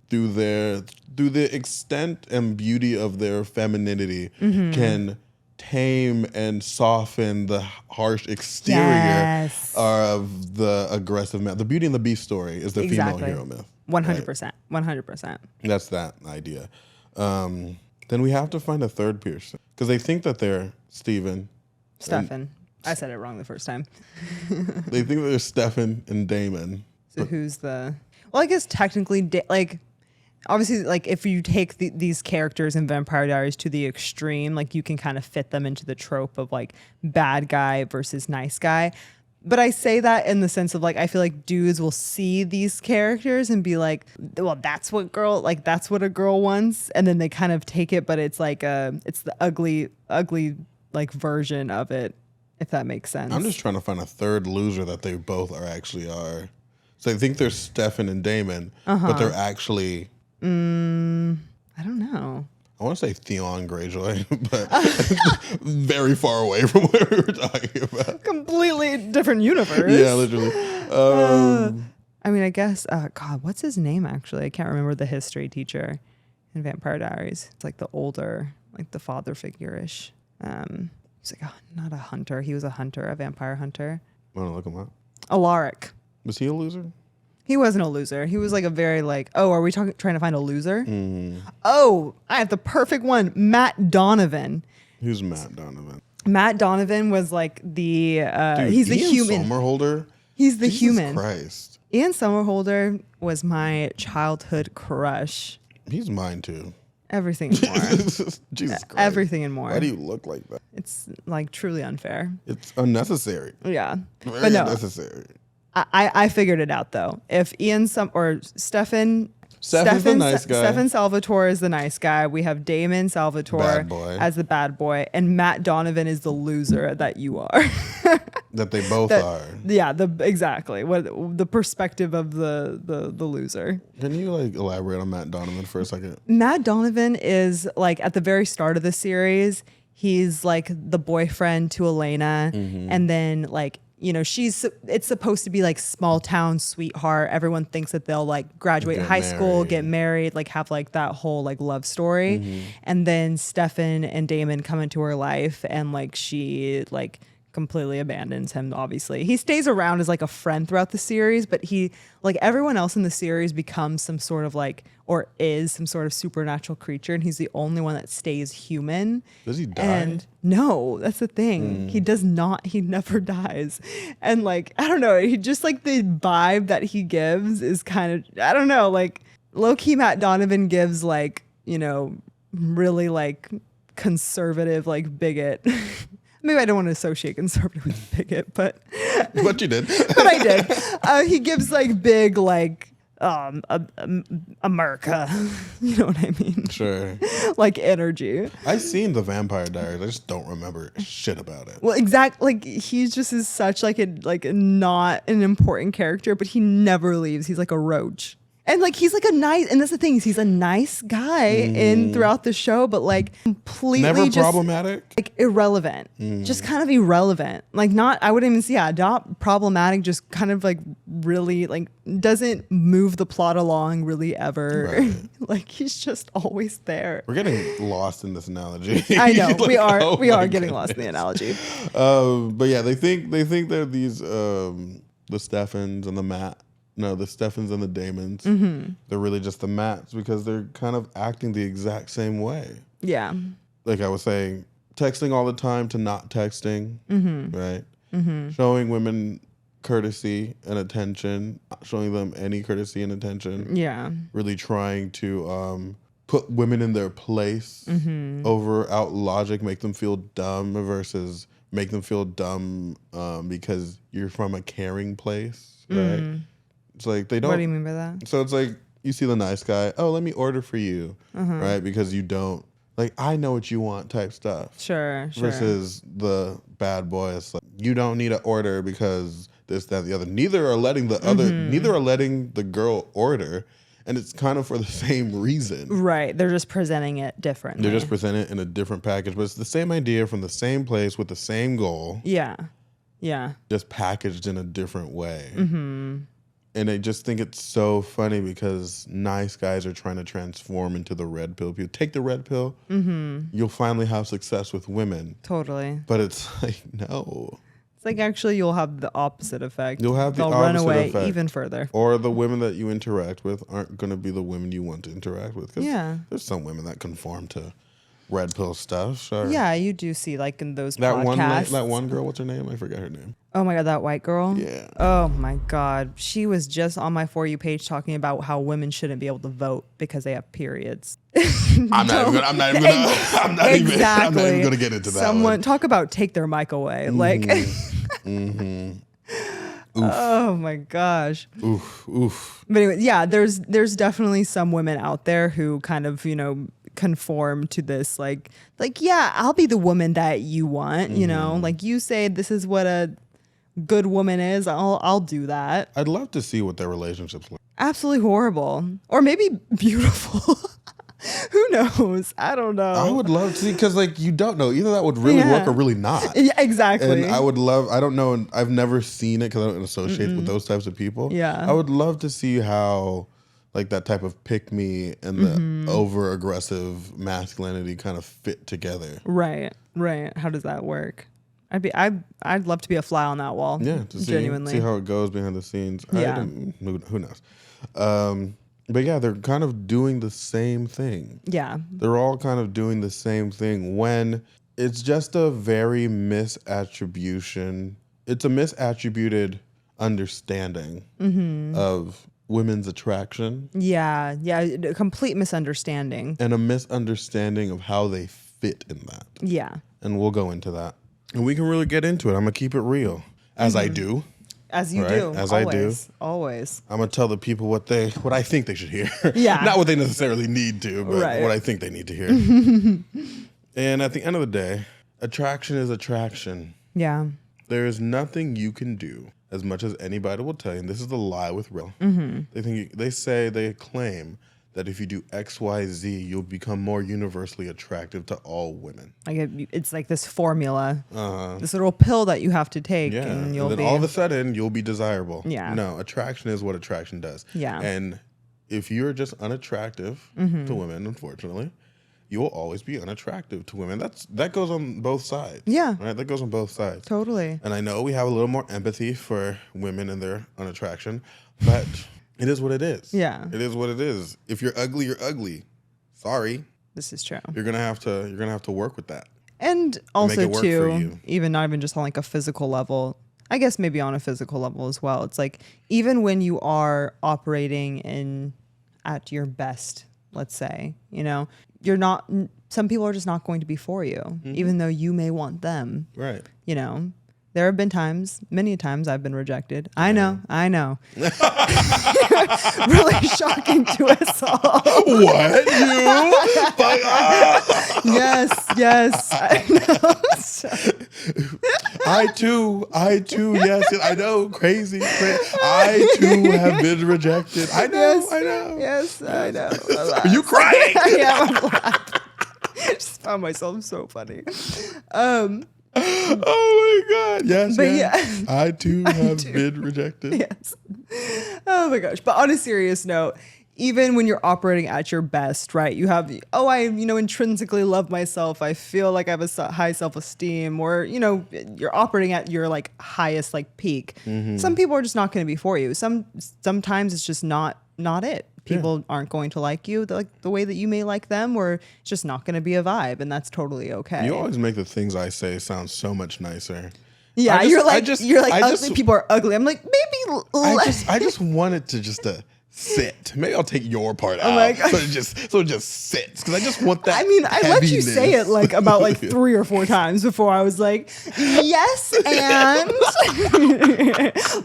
through the extent and beauty of their femininity, can tame and soften the harsh exterior of the aggressive man. The Beauty and the Beast story is the female hero myth. 100%. 100%. That's that idea. Then we have to find a third person because they think that they're Stefan. I said it wrong the first time. They think that they're Stefan and Damon. So who's the... Well, I guess technically, obviously, like if you take these characters in Vampire Diaries to the extreme, like you can kind of fit them into the trope of like bad guy versus nice guy. But I say that in the sense of like, I feel like dudes will see these characters and be like, well, that's what a girl wants. And then they kind of take it, but it's like it's the ugly like version of it, if that makes sense. I'm just trying to find a third loser that they both actually are. So they think they're Stefan and Damon, but they're actually... I don't know. I want to say Theon Greyjoy, but very far away from what we were talking about. Completely different universe. Yeah, literally. I mean, I guess, God, what's his name actually? I can't remember the history teacher in Vampire Diaries. It's like the older, like the father figure-ish. He's like, not a hunter. He was a hunter, a vampire hunter. Want to look him up? Alaric. Was he a loser? He wasn't a loser. He was like a very like, are we trying to find a loser? Oh, I have the perfect one. Matt Donovan. Who's Matt Donovan? Matt Donovan was like the, he's the human. Somerhalder? He's the Jesus human. Christ. Ian Somerhalder was my childhood crush. He's mine too. Everything and more. Jesus Christ. Everything and more. Why do you look like that? It's like truly unfair. It's unnecessary. Yeah. Very but no, unnecessary. I figured it out though. If Stefan the nice guy. Stefan Salvatore is the nice guy. We have Damon Salvatore as the bad boy, and Matt Donovan is the loser that you are. That they both are. Yeah, exactly. What the perspective of the loser. Can you like elaborate on Matt Donovan for a second? Matt Donovan is like at the very start of the series, he's like the boyfriend to Elena, and then like, you know, it's supposed to be like small town sweetheart. Everyone thinks that they'll like graduate high school, get married, like have like that whole like love story. And then Stefan and Damon come into her life and like she like completely abandons him. Obviously, he stays around as like a friend throughout the series, but he, like everyone else in the series, becomes some sort of like, or is some sort of supernatural creature, and he's the only one that stays human. Does he die? And no, that's the thing. He does not. He never dies. And like, I don't know. He just, like, the vibe that he gives is kind of, I don't know, like low key Matt Donovan gives, like, you know, really like conservative, like bigot. Maybe I don't want to associate conservative with bigot, but But you did. but I did. He gives like big, like, America, you know what I mean? Sure. Like energy. I've seen the Vampire Diaries. I just don't remember shit about it. Well, exactly. Like, he's just is such like a not an important character, but he never leaves. He's like a roach. And like, he's like a nice, and that's the thing, he's a nice guy in throughout the show, but like completely Never just problematic. like irrelevant, just kind of irrelevant. Like, not, I wouldn't even see, not problematic, just kind of like really like doesn't move the plot along really ever. Right. Like, he's just always there. We're getting lost in this analogy. I know. Like, we are getting lost in the analogy. But yeah, they think they're these the Steffens and the Matt. No, the Steffens and the Damons. They're really just the Matts because they're kind of acting the exact same way. Yeah. Like I was saying, texting all the time to not texting, right? Showing women courtesy and attention, not showing them any courtesy and attention. Yeah. Really trying to put women in their place, over out logic, make them feel dumb versus make them feel dumb because you're from a caring place, right? It's like they don't. What do you mean by that? So it's like you see the nice guy. Oh, let me order for you, right? Because you don't, like, I know what you want type stuff. Sure. Versus the bad boy. It's like, you don't need to order because this, that, and the other. Neither are letting the girl order, and it's kind of for the same reason. Right. They're just presenting it differently. They're just presenting it in a different package, but it's the same idea from the same place with the same goal. Yeah. Yeah. Just packaged in a different way. And I just think it's so funny because nice guys are trying to transform into the red pill. If you take the red pill, you'll finally have success with women. Totally. But it's like, no. It's like, actually, you'll have the opposite effect. You'll have the They'll opposite run away effect. even further. Or the women that you interact with aren't going to be the women you want to interact with. 'Cause there's some women that conform to red pill stuff. Sure. Yeah, you do see, like, in those podcasts. That one girl, what's her name? I forget her name. Oh my God, that white girl? Yeah. Oh my God. She was just on my For You page talking about how women shouldn't be able to vote because they have periods. I'm not even gonna get into that. Someone talk about take their mic away. Like, oh my gosh. Oof. But anyway, yeah, there's definitely some women out there who kind of, you know, conform to this, like, yeah, I'll be the woman that you want, you know, like, you say this is what a good woman is, I'll do that. I'd love to see what their relationships like. Absolutely horrible, or maybe beautiful. Who knows? I don't know. I would love to see, because like, you don't know, either that would really work or really not. Yeah, exactly. And I don't know, and I've never seen it because I don't associate with those types of people. Yeah, I would love to see how, like, that type of pick me and the over aggressive masculinity kind of fit together. Right. How does that work? I'd love to be a fly on that wall. Yeah, to genuinely see how it goes behind the scenes. Yeah. Who knows? But yeah, they're kind of doing the same thing. Yeah. They're all kind of doing the same thing when it's just a very misattribution. It's a misattributed understanding of women's attraction. Yeah, a complete misunderstanding. And a misunderstanding of how they fit in that. Yeah. And we'll go into that. And we can really get into it. I'm going to keep it real. As I do. As you do. As always, I do. Always. I'm going to tell the people what I think they should hear. Yeah. Not what they necessarily need to, but what I think they need to hear. And at the end of the day, attraction is attraction. Yeah. There is nothing you can do, as much as anybody will tell you, and this is the lie with real. They claim that if you do X, Y, Z, you'll become more universally attractive to all women. Like, it's like this formula, this little pill that you have to take, and then all of a sudden you'll be desirable. Yeah. No, attraction is what attraction does. Yeah. And if you're just unattractive to women, unfortunately, you will always be unattractive to women. That goes on both sides. Yeah. Right? That goes on both sides. Totally. And I know we have a little more empathy for women and their unattraction, but it is what it is. Yeah. It is what it is. If you're ugly, you're ugly. Sorry. This is true. You're gonna have to work with that. And also work for too, you. even not even just on like a physical level, I guess maybe on a physical level as well. It's like even when you are operating at your best, let's say, you know, you're not, some people are just not going to be for you, even though you may want them. Right. You know, there have been times, many times I've been rejected. I know. Really shocking to us all. What? You? Yes. I know. I too, yes, I know, crazy. I too have been rejected. I know. Yes, I know. Are you crying? Yeah, I'm laughing. I just found myself so funny. Oh my God. Yes, But yes. Yeah. I too have been rejected. Yes. Oh my gosh. But on a serious note, even when you're operating at your best, right? You have, I intrinsically love myself. I feel like I have a high self-esteem, or, you're operating at your like highest like peak. Mm-hmm. Some people are just not going to be for you. Sometimes it's just not it. People aren't going to like you the way that you may like them, or it's just not going to be a vibe, and that's totally okay. You always make the things I say sound so much nicer. Yeah, you're like ugly. People are ugly. I'm like, maybe. I just want it to just sit. Maybe I'll take your part out. Oh my God. So it just sits, because I just want that. I mean, I let you say it like about like 3 or 4 times before I was like, yes, and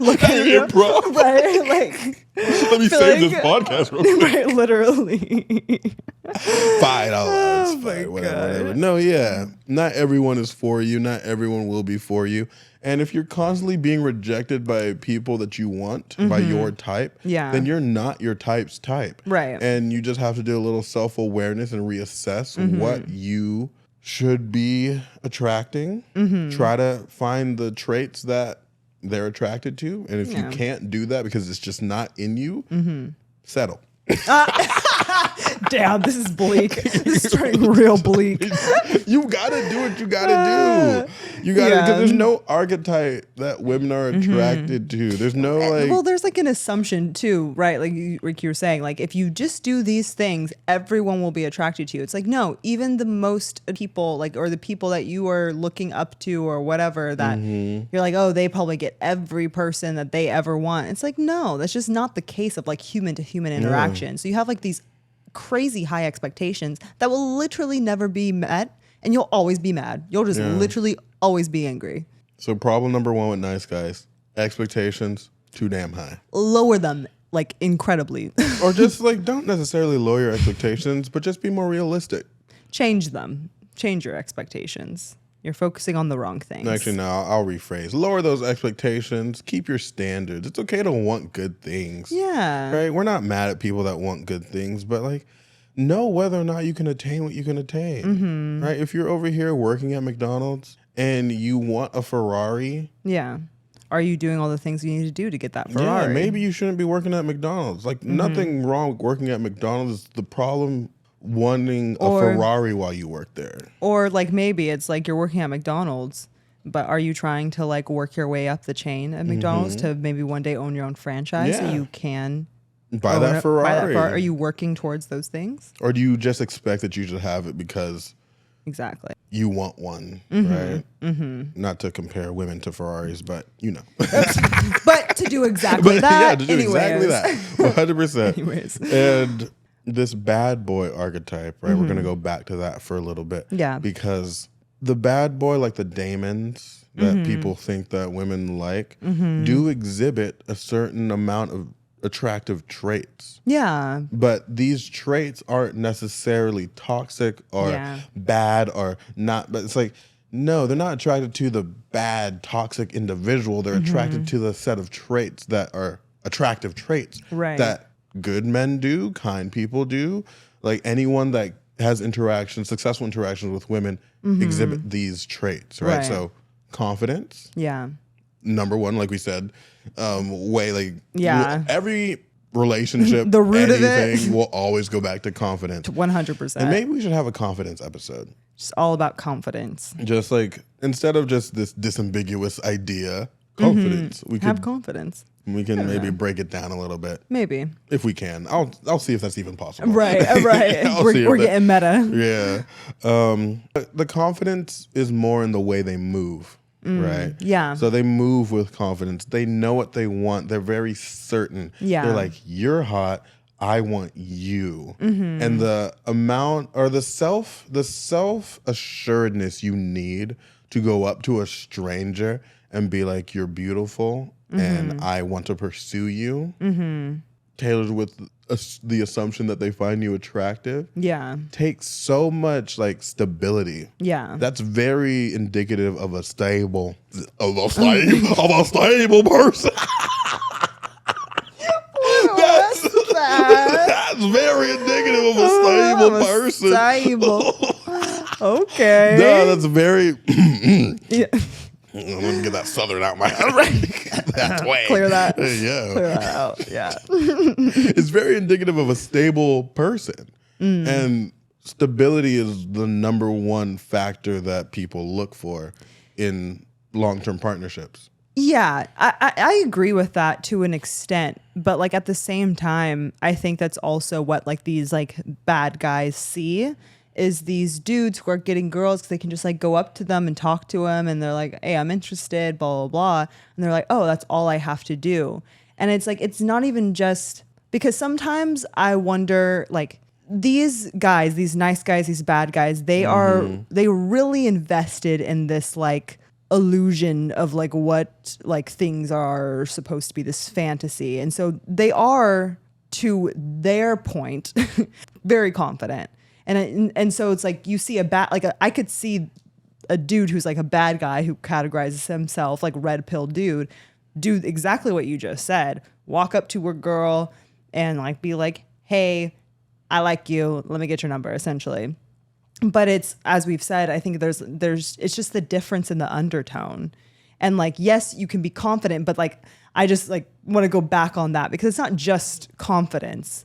look at you, improv. Right? Like, let me save this podcast real quick. Right, literally. Fine, Oh it's my fine, God. whatever. No, yeah, not everyone is for you. Not everyone will be for you. And if you're constantly being rejected by people that you want, by your type, then you're not your type's type. Right. And you just have to do a little self-awareness and reassess what you should be attracting. Try to find the traits that they're attracted to. And if you can't do that because it's just not in you, settle. Damn, this is bleak. This is turning real bleak. You gotta do what you gotta do. You gotta, because there's no archetype that women are attracted to. There's no there's like an assumption too, right? Like you were saying, like if you just do these things, everyone will be attracted to you. It's like, no, even the most people, like, or the people that you are looking up to or whatever, that you're like, oh, they probably get every person that they ever want. It's like, no, that's just not the case of like human to human interaction. So you have like these crazy high expectations that will literally never be met, and you'll always be mad. You'll just literally always be angry. So problem number 1 with nice guys: expectations too damn high. Lower them like incredibly. Or just like, don't necessarily lower your expectations, but just be more realistic. Change them. Change your expectations. You're focusing on the wrong things. Actually, no, I'll rephrase. Lower those expectations. Keep your standards. It's okay to want good things. Yeah. Right? We're not mad at people that want good things, but like, know whether or not you can attain what you can attain. Right? If you're over here working at McDonald's and you want a Ferrari. Yeah. Are you doing all the things you need to do to get that Ferrari? Yeah, maybe you shouldn't be working at McDonald's. Like, nothing wrong with working at McDonald's. The problem wanting a Ferrari while you work there. Or like maybe it's like you're working at McDonald's, but are you trying to like work your way up the chain at McDonald's to maybe one day own your own franchise so you can buy that Ferrari? Are you working towards those things? Or do you just expect that you should have it because exactly you want one, right? Not to compare women to Ferraris, but you know. But to do exactly that. Yeah, to do exactly that. 100%. Anyways. And this bad boy archetype, right? We're going to go back to that for a little bit. Yeah. Because the bad boy, like the daemons that people think that women like, do exhibit a certain amount of attractive traits. Yeah. But these traits aren't necessarily toxic or bad or not. But it's like, no, they're not attracted to the bad, toxic individual. They're attracted to the set of traits that are attractive traits. Right. That good men do, kind people do. Like anyone that has successful interactions with women exhibit these traits, right? So confidence. Yeah. Number 1, like we said, every relationship, the root anything of it will always go back to confidence. 100%. And maybe we should have a confidence episode. Just all about confidence. Just like, instead of just this disambiguous idea, confidence. We Have could confidence. We can maybe break it down a little bit. Maybe. If we can. I'll see if that's even possible. Right. We're getting meta. Yeah. The confidence is more in the way they move, right? Yeah. So they move with confidence. They know what they want. They're very certain. Yeah. They're like, you're hot. I want you. And the amount or the self-assuredness you need to go up to a stranger and be like, you're beautiful and I want to pursue you, tailored with the assumption that they find you attractive, takes so much like stability. Yeah. That's very indicative of a stable person. That's very indicative of a stable person. Okay. No, that's very. Yeah. I'm gonna get that southern out my head. That's way. Clear that. Yeah. Clear that out. Yeah. It's very indicative of a stable person. And stability is the number one factor that people look for in long-term partnerships. Yeah, I agree with that to an extent, but like at the same time, I think that's also what like these like bad guys see is these dudes who are getting girls because they can just like go up to them and talk to them and they're like, hey, I'm interested, blah, blah, blah. And they're like, oh, that's all I have to do. And it's like, it's not even just because sometimes I wonder like these guys, these nice guys, these bad guys, they really invested in this like illusion of like what like things are supposed to be, this fantasy. And so they are, to their point, very confident. And so it's like you see I could see a dude who's like a bad guy who categorizes himself like red pill dude do exactly what you just said. Walk up to a girl and like be like, hey, I like you. Let me get your number, essentially. But it's, as we've said, I think it's just the difference in the undertone. And like, yes, you can be confident, but like, I just like want to go back on that because it's not just confidence.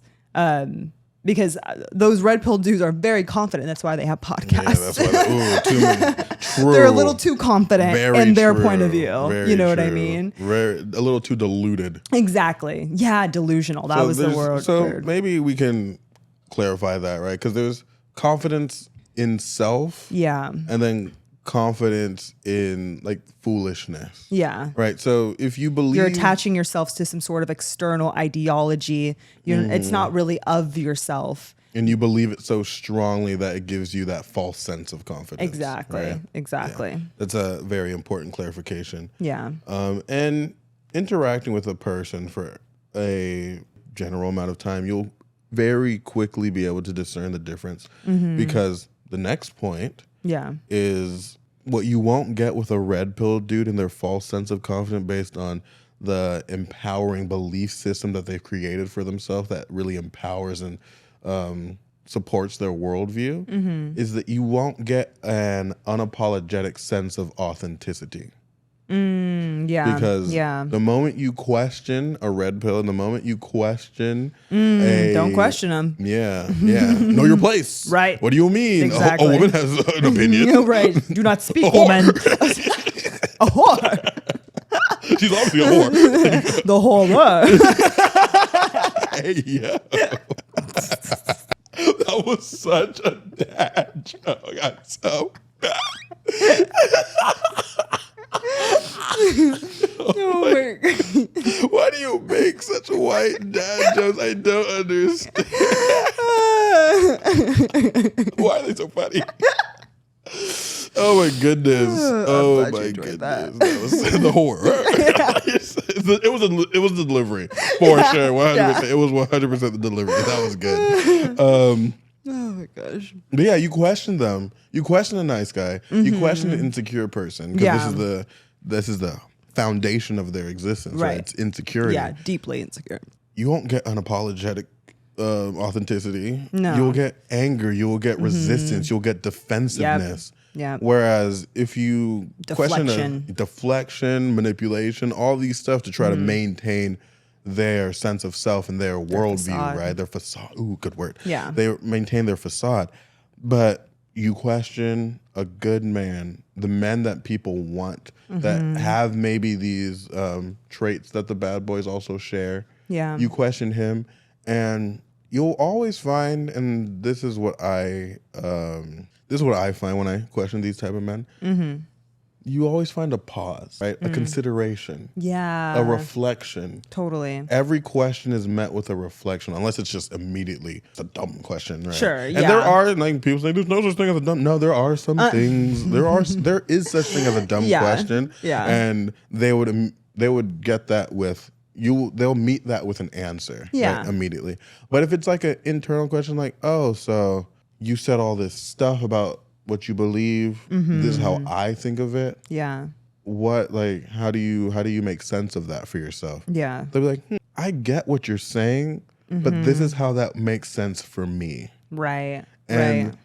Because those red pill dudes are very confident. That's why they have podcasts. Yeah, that's why they're a little too confident in their point of view. Very you know what true. I mean? A little too deluded. Exactly. Yeah, delusional. That was the word. So maybe we can clarify that, right? Because there's confidence in self. Yeah. And then confidence in like foolishness. Yeah. Right. So if you believe you're attaching yourself to some sort of external ideology, it's not really of yourself. And you believe it so strongly that it gives you that false sense of confidence. Exactly. Right? Exactly. Yeah. That's a very important clarification. Yeah. And interacting with a person for a general amount of time, you'll very quickly be able to discern the difference because the next point is what you won't get with a red pill dude and their false sense of confidence based on the empowering belief system that they've created for themselves that really empowers and supports their worldview is that you won't get an unapologetic sense of authenticity. Because the moment you question a red pill and the moment you question don't question them. Yeah. Know your place. Right. What do you mean? Exactly. A woman has an opinion. Right. Do not speak, woman. A whore. She's obviously a whore. The whole word. Hey, yeah. That was such a dad joke. I'm so bad. Why do you make such white dad jokes? I don't understand. Why are they so funny? Oh my goodness! Oh my goodness! That was the horror. It was the delivery for sure. 100%. It was 100% the delivery. That was good. Oh my gosh! But yeah, you question them. You question a nice guy. You question an insecure person because this is the foundation of their existence. Right? It's insecurity. Yeah, deeply insecure. You won't get unapologetic authenticity. No. You'll get anger. You will get resistance. You'll get defensiveness. Yeah. Whereas if you question deflection, manipulation, all these stuff to try to maintain their sense of self and their worldview, right? Their facade. Ooh, good word. Yeah. They maintain their facade. But you question a good man, the men that people want, that have maybe these traits that the bad boys also share. Yeah. You question him, and you'll always find, and this is what I find when I question these type of men. You always find a pause, right? A consideration. Yeah. A reflection. Totally. Every question is met with a reflection, unless it's just immediately, it's a dumb question, right? Sure, And yeah. there are, like, people say there's no such thing as a dumb. No, there are some things. There is such thing as a dumb question. Yeah. And they would get that with they'll meet that with an answer, right, immediately. But if it's like an internal question, like, oh, so you said all this stuff about what you believe, this is how I think of it. Yeah. What, like, how do you make sense of that for yourself? Yeah. They'll be like, I get what you're saying, but this is how that makes sense for me. Right. And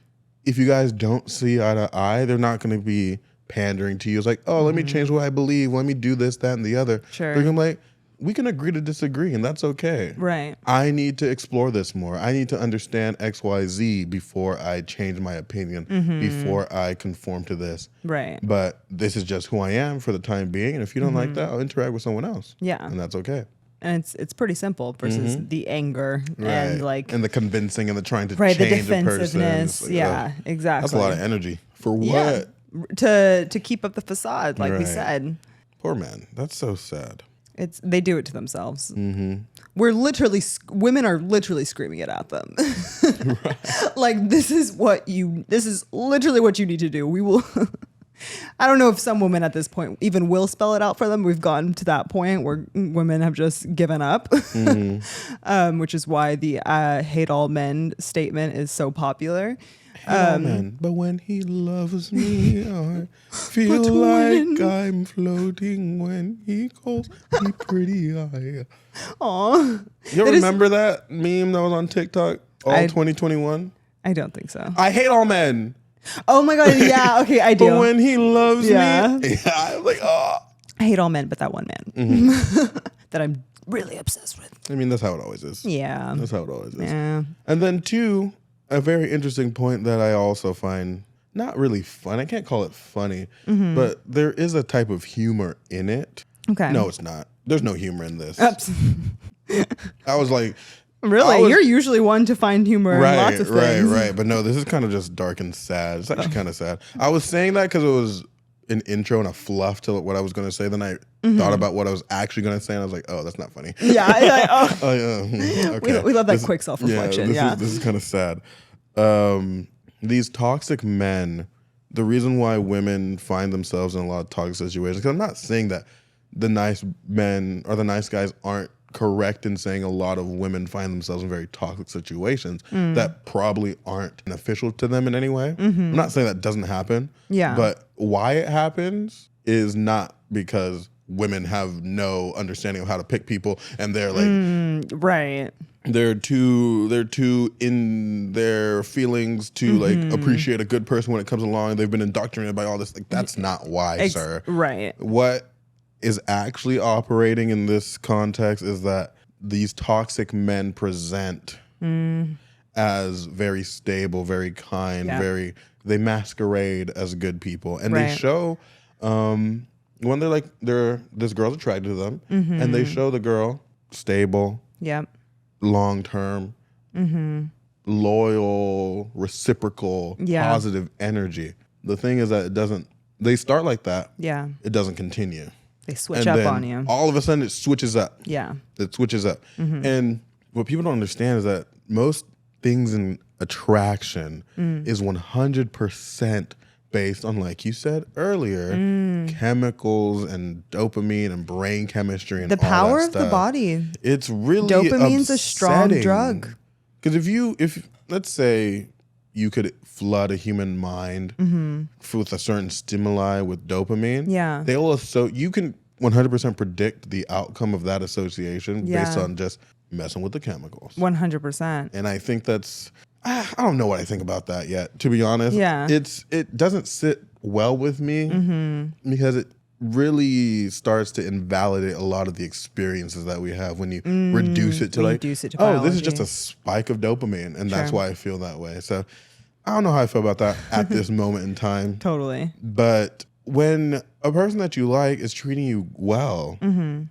if you guys don't see eye to eye, they're not going to be pandering to you. It's like, oh, let me change what I believe. Let me do this, that, and the other. Sure. They're going to be like, we can agree to disagree, and that's okay. Right. I need to explore this more. I need to understand X, Y, Z before I change my opinion, before I conform to this. Right. But this is just who I am for the time being, and if you don't like that, I'll interact with someone else. Yeah. And that's okay. And it's pretty simple versus the anger and like and the convincing and the trying to the change a defensiveness. person. Yeah, exactly. That's a lot of energy. For what? Yeah. To keep up the facade, like we said. Poor man. That's so sad. They do it to themselves. We're literally women are literally screaming it at them. Like this is literally what you need to do. We will. I don't know if some women at this point even will spell it out for them. We've gotten to that point where women have just given up, which is why the hate all men statement is so popular. Man, but when he loves me, I feel like I'm floating when he calls me pretty. Aw. You remember that meme that was on TikTok all 2021? I don't think so. I hate all men. Oh my God, yeah, okay, I do. But when he loves me, I'm like, oh. I hate all men, but that one man that I'm really obsessed with. I mean, that's how it always is. Yeah. That's how it always is. Yeah. And then two, a very interesting point that I also find not really fun. I can't call it funny, but there is a type of humor in it. Okay. No, it's not. There's no humor in this. I was like, really? You're usually one to find humor in lots of things. Right. But no, this is kind of just dark and sad. It's actually kind of sad. I was saying that because it was an intro and a fluff to what I was going to say. Then I thought about what I was actually going to say, and I was like, oh, that's not funny. Yeah. Okay. We love that quick self-reflection. This is kind of sad. These toxic men, the reason why women find themselves in a lot of toxic situations, because I'm not saying that the nice men or the nice guys aren't correct in saying a lot of women find themselves in very toxic situations that probably aren't beneficial to them in any way. I'm not saying that doesn't happen. Yeah. But why it happens is not because women have no understanding of how to pick people and they're like right. They're too in their feelings to like appreciate a good person when it comes along. They've been indoctrinated by all this. Like that's not why, sir. Right. What is actually operating in this context is that these toxic men present as very stable, very kind, they masquerade as good people. And they show when this girl's attracted to them and they show the girl stable, long-term, loyal, reciprocal, positive energy. The thing is that they start like that. Yeah. It doesn't continue. They switch up on you. All of a sudden it switches up. Yeah. It switches up. And what people don't understand is that most things in attraction is 100% based on, like you said earlier, chemicals and dopamine and brain chemistry and the all power that of stuff. the body. It's really dopamine's a strong drug. Because if let's say you could flood a human mind with a certain stimuli with dopamine, you can 100% predict the outcome of that association based on just messing with the chemicals. 100%. And I think I don't know what I think about that yet, to be honest. Yeah. It doesn't sit well with me because really starts to invalidate a lot of the experiences that we have when you reduce it to Reduce it to oh, this is biology. just a spike of dopamine, and that's Sure. why I feel that way. So I don't know how I feel about that at this moment in time. Totally. But when a person that you like is treating you well,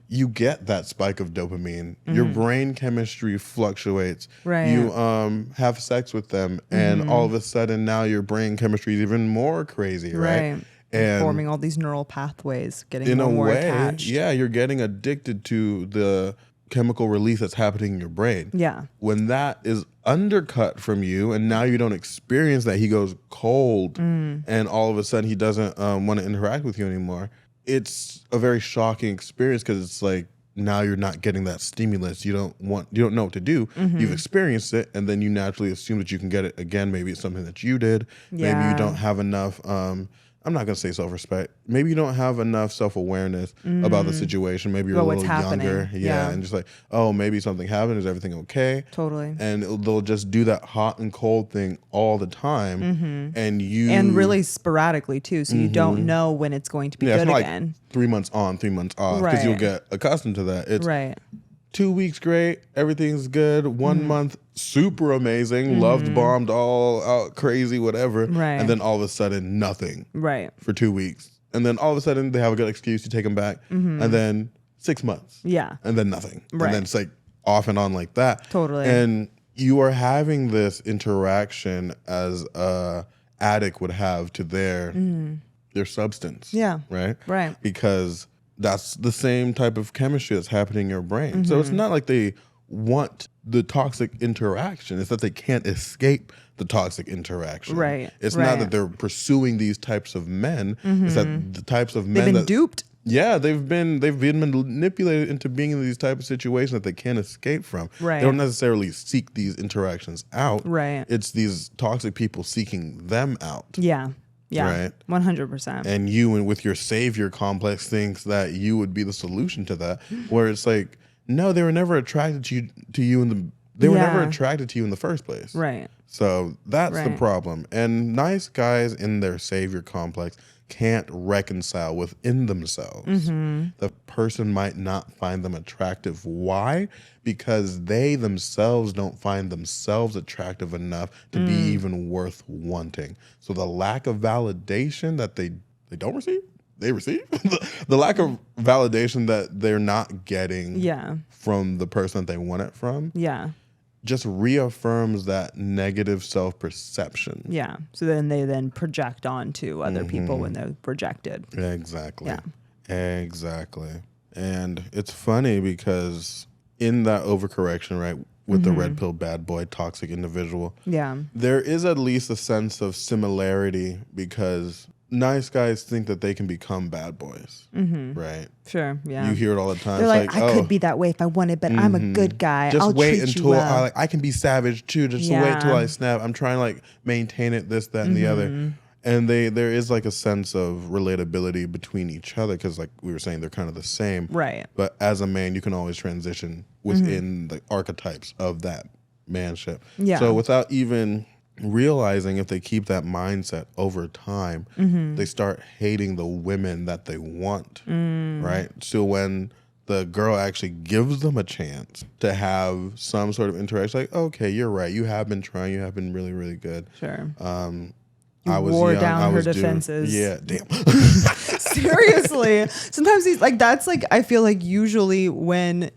you get that spike of dopamine. Your brain chemistry fluctuates. Right. You have sex with them, and all of a sudden now your brain chemistry is even more crazy, right? And forming all these neural pathways, getting in more a and more way, attached. yeah, you're getting addicted to the chemical release that's happening in your brain. Yeah. When that is undercut from you and now you don't experience that, he goes cold and all of a sudden he doesn't want to interact with you anymore. It's a very shocking experience because it's like now you're not getting that stimulus. You don't know what to do. You've experienced it and then you naturally assume that you can get it again. Maybe it's something that you did. Yeah. Maybe you don't have enough I'm not going to say self-respect. Maybe you don't have enough self-awareness about the situation. Maybe you're a little younger. Yeah. And just like, oh, maybe something happened. Is everything okay? Totally. And they'll just do that hot and cold thing all the time. And really sporadically too. So you don't know when it's going to be good it's again. Like 3 months on, 3 months off. Because you'll get accustomed to that. It's 2 weeks great. Everything's good. 1 month super amazing. Loved, bombed, all out crazy, whatever. And then all of a sudden nothing. For 2 weeks. And then all of a sudden they have a good excuse to take them back. And then 6 months. And then nothing. And then it's like off and on like that. Totally. And you are having this interaction as a addict would have to their substance. Right. Because that's the same type of chemistry that's happening in your brain. So it's not like they want the toxic interaction. It's that they can't escape the toxic interaction. It's not that they're pursuing these types of men. It's that the types of men they've been duped. Yeah, they've been manipulated into being in these type of situations that they can't escape from. They don't necessarily seek these interactions out. It's these toxic people seeking them out. Yeah, 100%. And you, and with your savior complex, thinks that you would be the solution to that. Where it's like, no, they were never attracted to you in the first place. So that's the problem. And nice guys in their savior complex can't reconcile within themselves. The person might not find them attractive. Why? Because they themselves don't find themselves attractive enough to be even worth wanting. So the lack of validation that they don't receive, they receive. The lack of validation that they're not getting from the person that they want it from. Just reaffirms that negative self-perception. So then they project onto other people when they're rejected. Exactly. Exactly. And it's funny because in that overcorrection, right, with the red pill bad boy toxic individual, there is at least a sense of similarity because nice guys think that they can become bad boys, right? Sure, yeah. You hear it all the time. They're like, I could be that way if I wanted, but I'm a good guy. Just I'll wait treat until you well. I can be savage too. Just wait till I snap. I'm trying to like maintain it, this, that, and the other. And there is like a sense of relatability between each other because, like we were saying, they're kind of the same. Right. But as a man, you can always transition within the archetypes of that manship. So without even realizing, if they keep that mindset over time, they start hating the women that they want, right? So when the girl actually gives them a chance to have some sort of interaction, like, okay, you're right, you have been trying, you have been really, really good. Sure. I was wore young, down her defenses. Yeah, damn. Seriously. Sometimes these, like, that's like, I feel like usually when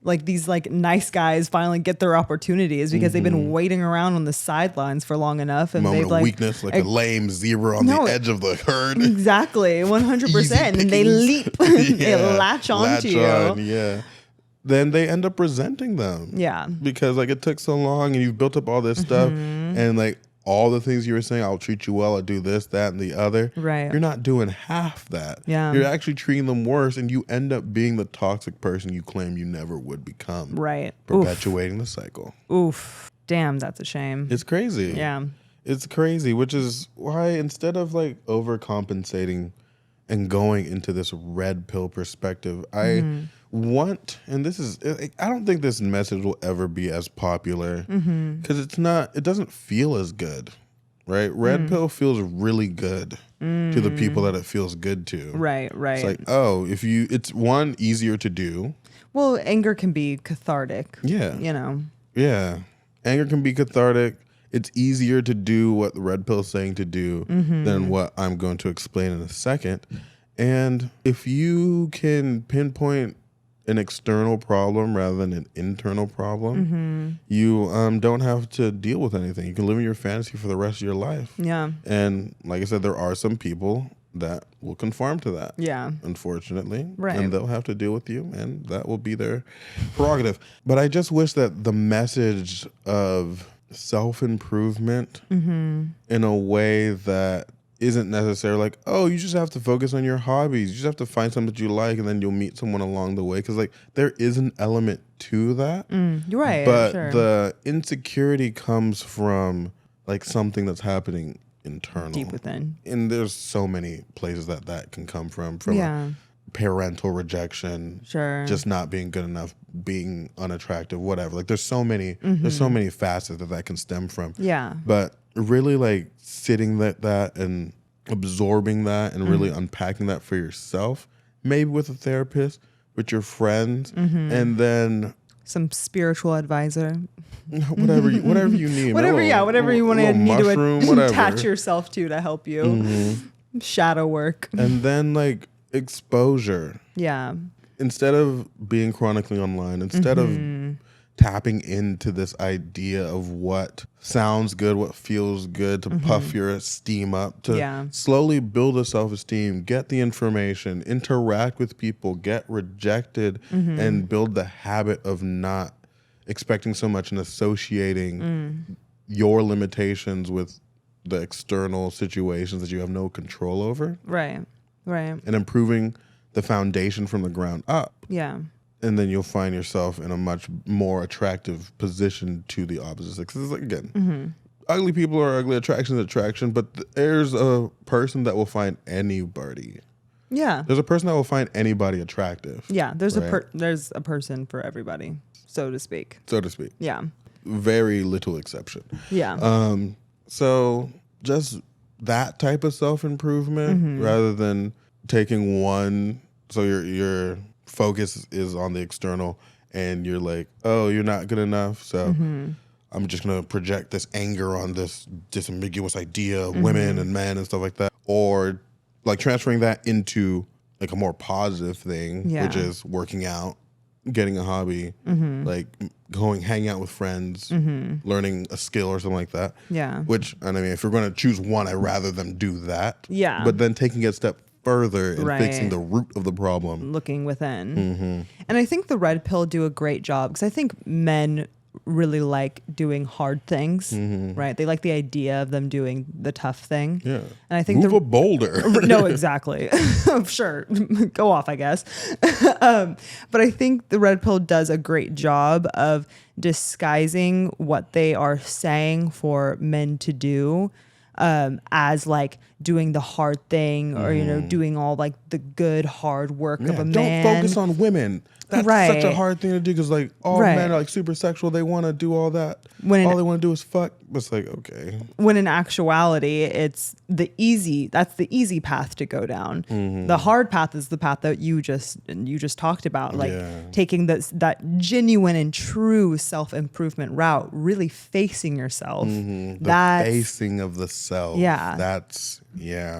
like these like nice guys finally get their opportunity is because they've been waiting around on the sidelines for long enough, and moment they've of like weakness, like a lame zebra on the edge of the herd. Exactly, 100%, and they leap, they latch onto you. Then they end up resenting them. Because like it took so long, and you've built up all this stuff, and like all the things you were saying, I'll treat you well, I'll do this, that, and the other. Right. You're not doing half that. You're actually treating them worse, and you end up being the toxic person you claim you never would become. Right. Perpetuating the cycle. Oof. Damn, that's a shame. It's crazy. Yeah. It's crazy, which is why instead of like overcompensating and going into this red pill perspective, I want, and this is, I don't think this message will ever be as popular because it doesn't feel as good. right? Red pill feels really good to the people that it feels good to. Right. It's like, oh, it's one, easier to do. Well, anger can be cathartic. Yeah. You know. Yeah. Anger can be cathartic. It's easier to do what the red pill is saying to do than what I'm going to explain in a second. And if you can pinpoint an external problem rather than an internal problem, you don't have to deal with anything. You can live in your fantasy for the rest of your life. Yeah. And like I said, there are some people that will conform to that. Yeah. Unfortunately. Right. And they'll have to deal with you, and that will be their prerogative. But I just wish that the message of self-improvement in a way that isn't necessarily like, oh, you just have to focus on your hobbies. You just have to find something that you like, and then you'll meet someone along the way. Because like there is an element to that. You're right. But sure. the insecurity comes from like something that's happening internal. Deep within. And there's so many places that can come from Yeah. parental rejection, Sure. just not being good enough, being unattractive, whatever. Like there's so many facets that can stem from. Yeah. But really like sitting that and absorbing that and really unpacking that for yourself, maybe with a therapist, with your friends, and then Some spiritual advisor. whatever you need. Whatever you want to need to attach whatever. yourself to help you. Shadow work. And then like exposure. Yeah. Instead of being chronically online, instead of tapping into this idea of what sounds good, what feels good, to puff your esteem up, to slowly build a self-esteem, get the information, interact with people, get rejected, and build the habit of not expecting so much and associating your limitations with the external situations that you have no control over. Right. Right. And improving the foundation from the ground up. Yeah. And then you'll find yourself in a much more attractive position to the opposite sex. Because, like, again, ugly people are ugly, attraction is attraction, but there's a person that will find anybody. Yeah. There's a person that will find anybody attractive. Yeah. There's right? there's a person for everybody, so to speak. So to speak. Yeah. Very little exception. Yeah. So just that type of self-improvement rather than taking one, so your focus is on the external and you're like, oh, you're not good enough, so I'm just going to project this anger on this disambiguous idea of women and men and stuff like that. Or like transferring that into like a more positive thing, which is working out, getting a hobby, like hanging out with friends, learning a skill or something like that. Yeah. Which, and I mean, if you're going to choose one, I'd rather them do that. Yeah. But then taking it a step further and Right. fixing the root of the problem. Looking within. And I think the red pill do a great job because I think men really like doing hard things, right? They like the idea of them doing the tough thing. Yeah. And I think Move a boulder. No, exactly. Sure. Go off, I guess. But I think the red pill does a great job of disguising what they are saying for men to do as like doing the hard thing or, you know, doing all like the good hard work of a man. Don't focus on women. That's Right. such a hard thing to do because like all Right. men are like super sexual. They want to do all that. All they want to do is fuck. It's like, okay. When in actuality, it's that's the easy path to go down. The hard path is the path that you just talked about, like taking that genuine and true self-improvement route, really facing yourself. The facing of the self. Yeah.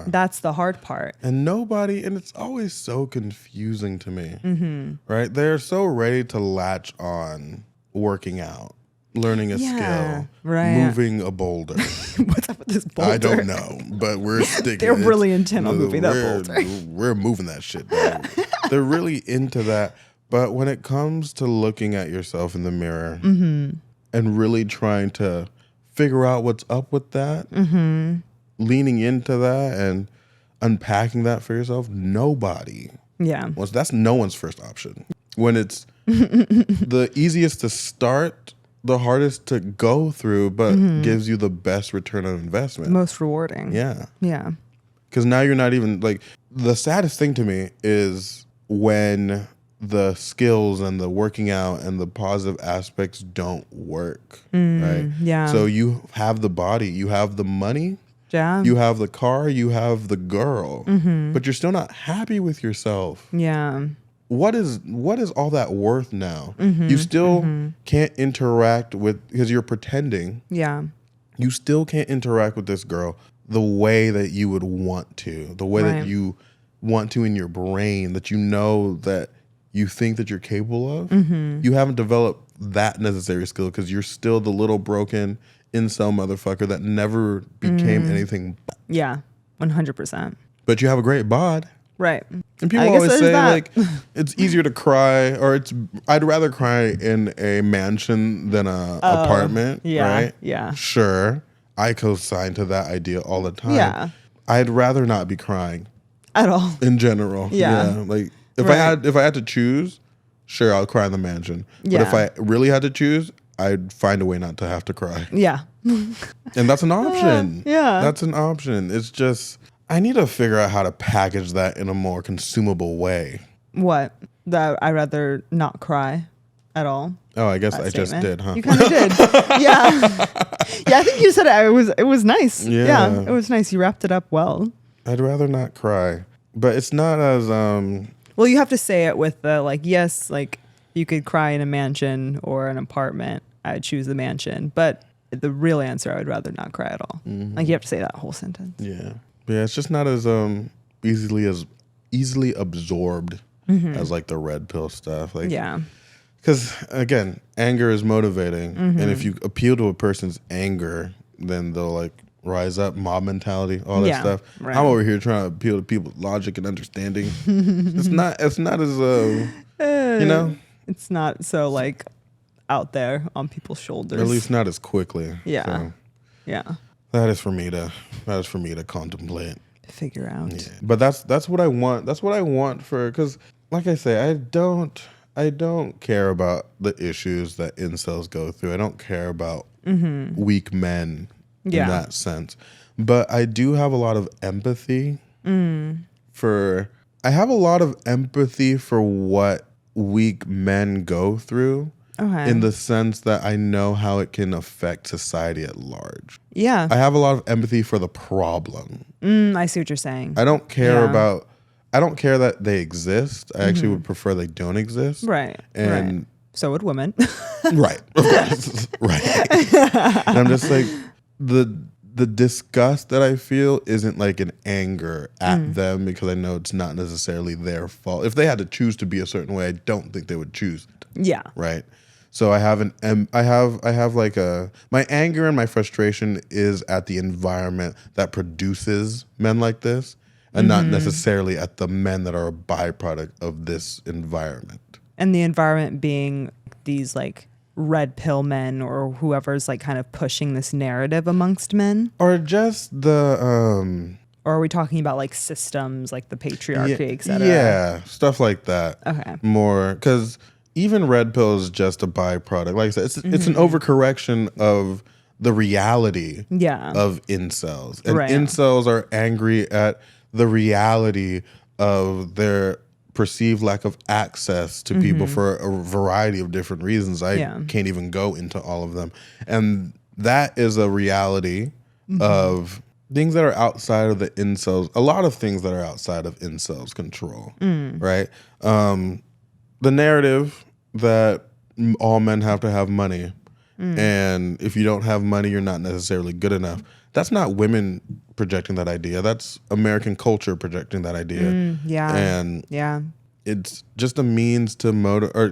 That's the hard part. And it's always so confusing to me, right? They're so ready to latch on working out, learning a skill, right. moving a boulder. What's up with this boulder? I don't know, but we're sticking. They're really intent on moving that boulder. We're moving that shit, dog. They're really into that. But when it comes to looking at yourself in the mirror and really trying to figure out what's up with that, leaning into that and unpacking that for yourself, nobody. Yeah. Well, that's no one's first option. When it's the easiest to start, the hardest to go through, but gives you the best return on investment. Most rewarding. Yeah. Yeah. Because now you're not even like, the saddest thing to me is when the skills and the working out and the positive aspects don't work, right? Yeah. So you have the body, you have the money, Yeah. you have the car, you have the girl, but you're still not happy with yourself. Yeah. What is all that worth now? You still can't interact with, because you're pretending. Yeah. You still can't interact with this girl the way that you would want to, the way that you want to in your brain, that you know that you think that you're capable of. You haven't developed that necessary skill because you're still the little broken incel motherfucker that never became anything. Yeah. 100%. But you have a great bod. Right. And people always say like it's easier to cry, or I'd rather cry in a mansion than a apartment. Yeah. Right? Yeah. Sure. I co-sign to that idea all the time. Yeah. I'd rather not be crying At all. in general. Yeah. Like if I had to choose, sure, I'll cry in the mansion. Yeah. But if I really had to choose, I'd find a way not to have to cry. Yeah. And that's an option. Yeah. That's an option. It's just, I need to figure out how to package that in a more consumable way. What? That I'd rather not cry at all. Oh, I guess That I statement. just did, huh? You kind of did. Yeah. Yeah, I think you said it. It was nice. Yeah. It was nice. You wrapped it up well. I'd rather not cry. But it's not as Well, you have to say it with the like, yes, like you could cry in a mansion or an apartment. I'd choose the mansion. But the real answer, I would rather not cry at all. Like you have to say that whole sentence. Yeah. Yeah, it's just not as easily absorbed as like the red pill stuff. Like, Yeah. because again, anger is motivating, and if you appeal to a person's anger, then they'll like rise up, mob mentality, all that stuff. Right. I'm over here trying to appeal to people's logic and understanding. It's not as you know, It's not so like out there on people's shoulders. or at least not as quickly. Yeah. So Yeah. that is for me to contemplate. Figure out. Yeah. But that's what I want. That's what I want for, because like I say, I don't care about the issues that incels go through. I don't care about weak men in that sense. But I do have a lot of empathy for what weak men go through. Okay. In the sense that I know how it can affect society at large. Yeah. I have a lot of empathy for the problem. I see what you're saying. I don't care that they exist. I actually would prefer they don't exist. Right. And right. So would women. right. Of course. Right. And I'm just like, the disgust that I feel isn't like an anger at them, because I know it's not necessarily their fault. If they had to choose to be a certain way, I don't think they would choose it. Yeah. Right. So I have my anger and my frustration is at the environment that produces men like this, and not necessarily at the men that are a byproduct of this environment. And the environment being these like red pill men or whoever's like kind of pushing this narrative amongst men. Or just the Or are we talking about like systems like the patriarchy, et cetera? Yeah, stuff like that. Okay. More, because even red pill is just a byproduct. Like I said, it's an overcorrection of the reality of incels. And incels are angry at the reality of their perceived lack of access to people for a variety of different reasons. I can't even go into all of them. And that is a reality of things that are outside of the incels, a lot of things that are outside of incels' control, right? The narrative that all men have to have money, and if you don't have money, you're not necessarily good enough. That's not women projecting that idea. That's American culture projecting that idea. And it's just a means to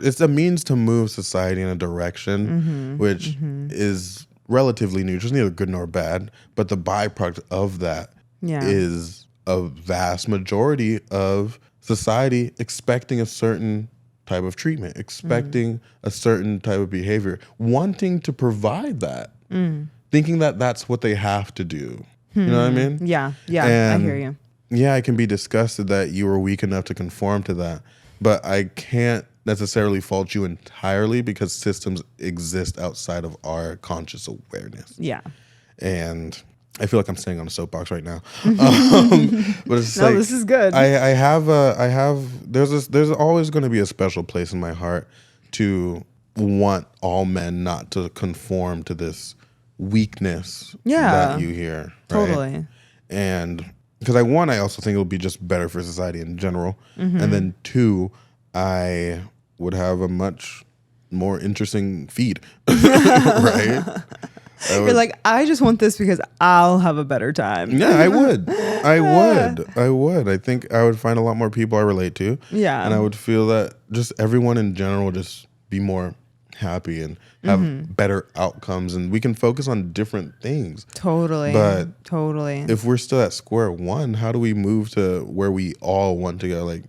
it's a means to move society in a direction which is relatively new, just neither good nor bad. But the byproduct of that is a vast majority of society expecting a certain type of treatment, expecting a certain type of behavior, wanting to provide that, thinking that that's what they have to do. You know what I mean? Yeah, And I hear you. Yeah, I can be disgusted that you were weak enough to conform to that, but I can't necessarily fault you entirely, because systems exist outside of our conscious awareness. Yeah. And I feel like I'm staying on a soapbox right now. But it's no, this is good. There's always going to be a special place in my heart to want all men not to conform to this weakness that you hear. Right? Totally. And because I also think it'll be just better for society in general. And then 2, I would have a much more interesting feed, right? You're like, I just want this because I'll have a better time. Yeah, I would. I think I would find a lot more people I relate to. Yeah. And I would feel that just everyone in general just be more happy and have better outcomes, and we can focus on different things. Totally. But totally. if we're still at square one, how do we move to where we all want to go? Like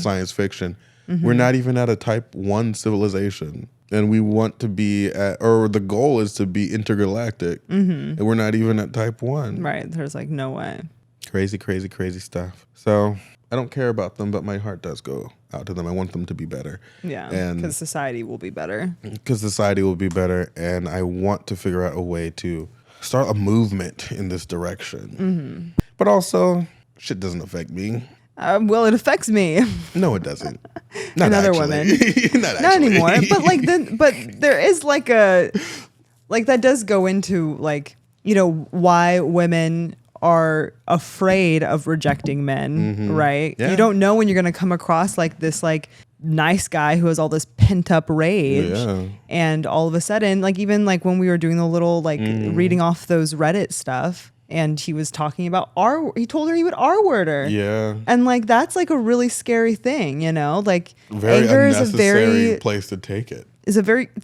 science fiction. We're not even at a type 1 civilization. And we want to be at, or the goal is to be intergalactic. And we're not even at type 1. Right. There's like no way. Crazy, crazy, crazy stuff. So I don't care about them, but my heart does go out to them. I want them to be better. Yeah. And because society will be better. And I want to figure out a way to start a movement in this direction. But also, shit doesn't affect me. Well, it affects me. No, it doesn't. Not and other actually. women. Not anymore. But there is like that does go into like, you know, why women are afraid of rejecting men, right? Yeah. You don't know when you're going to come across like this like nice guy who has all this pent up rage, and all of a sudden, like even like when we were doing the little like reading off those Reddit stuff, and he was talking about he told her he would R-word her. Yeah. And like, that's like a really scary thing, you know, like very anger is unnecessary place to take it. It's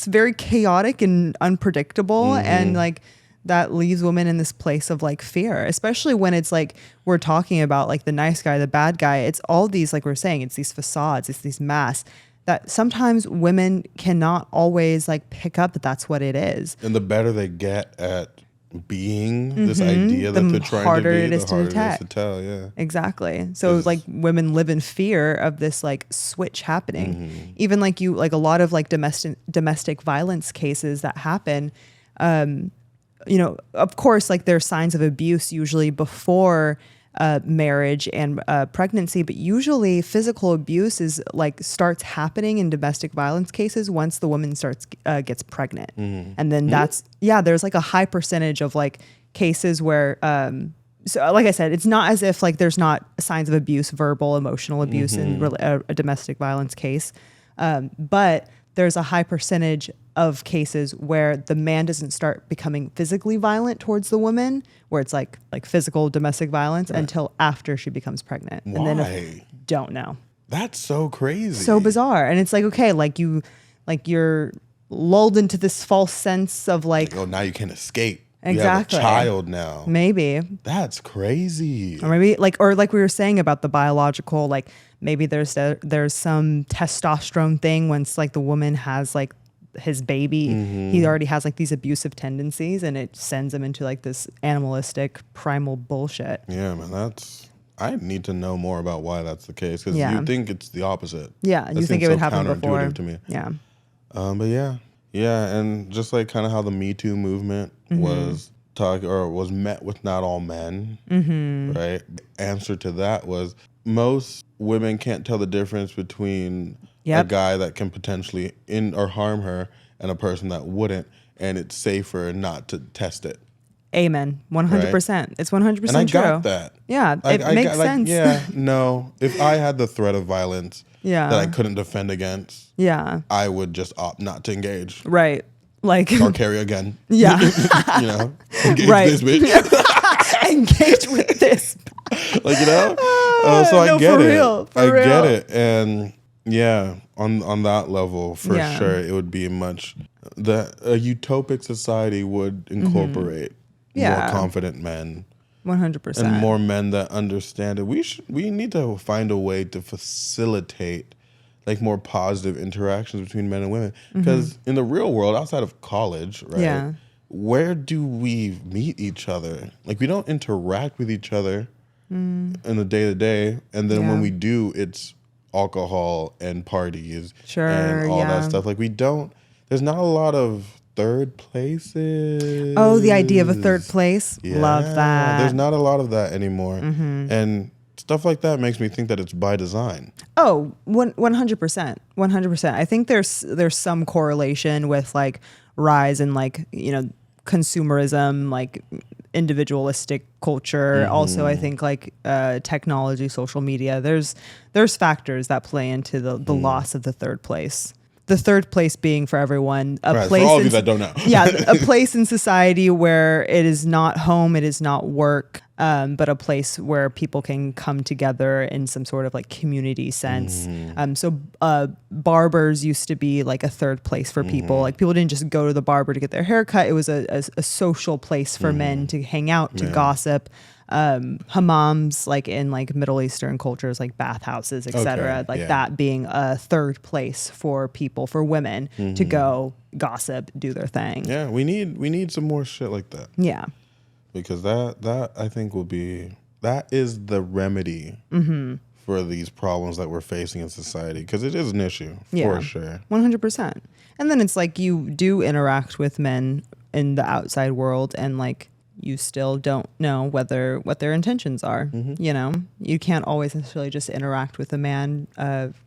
very chaotic and unpredictable. And like, that leaves women in this place of like fear, especially when it's like, we're talking about like the nice guy, the bad guy. It's all these, like we're saying, it's these facades, it's these masks that sometimes women cannot always like pick up that that's what it is. And the better they get at being this idea that they're trying to be, the harder it is to tell. Yeah, exactly. So like women live in fear of this like switch happening. Even like like a lot of like domestic violence cases that happen, you know, of course, like there's signs of abuse usually before marriage and pregnancy, but usually physical abuse is like starts happening in domestic violence cases once the woman gets pregnant. And then there's like a high percentage of like cases where so like I said, it's not as if like there's not signs of abuse, verbal, emotional abuse in a domestic violence case, but there's a high percentage of cases where the man doesn't start becoming physically violent towards the woman, where it's like physical domestic violence until after she becomes pregnant. Why? And then don't know. That's so crazy. So bizarre. And it's like, okay, you're lulled into this false sense of like, oh, now you can escape. Exactly. You have a child now. Maybe. That's crazy. Or maybe like we were saying about the biological, like maybe there's some testosterone thing once like the woman has like his baby, he already has like these abusive tendencies, and it sends him into like this animalistic primal bullshit. Yeah, man, I need to know more about why that's the case, because you think it's the opposite. Yeah, you think it would happen before. To me. Yeah. But yeah, and just like kind of how the Me Too movement was met with not all men, right? The answer to that was most women can't tell the difference between a guy that can potentially harm her and a person that wouldn't, and it's safer not to test it. Amen. 100%. Right? It's 100% true. And I got that. Yeah, it makes sense. Yeah, no. If I had the threat of violence that I couldn't defend against, I would just opt not to engage. Right. Like or carry a gun. Yeah. You know, engage this bitch. Engage with this. Like, you know? So I get it. I get it. And yeah, on that level, for sure, it would be a utopic society would incorporate more confident men. 100%. And more men that understand it. We need to find a way to facilitate like more positive interactions between men and women. Because in the real world, outside of college, right? Yeah. Where do we meet each other? Like, we don't interact with each other in the day-to-day. And then when we do, it's alcohol and parties and all that stuff. Like, there's not a lot of third places. Oh, the idea of a third place. Yeah, Love that. there's not a lot of that anymore. And stuff like that makes me think that it's by design. Oh, 100%. 100%. I think there's some correlation with like rise in like, consumerism, like individualistic culture. Also, I think like technology, social media. There's factors that play into the loss of the third place. The third place being for everyone a place for all of you that don't know. Yeah, a place in society where it is not home, it is not work, but a place where people can come together in some sort of like community sense. So barbers used to be like a third place for people. Like people didn't just go to the barber to get their hair cut. It was a social place for men to hang out, to gossip. Hammams, like in like Middle Eastern cultures, like bathhouses, etc. That being a third place for people, for women to go gossip, do their thing. Yeah, we need some more shit like that. Yeah. Because that I think that is the remedy for these problems that we're facing in society. Because it is an issue for sure. 100%. And then it's like you do interact with men in the outside world, and like you still don't know what their intentions are. You can't always necessarily just interact with a man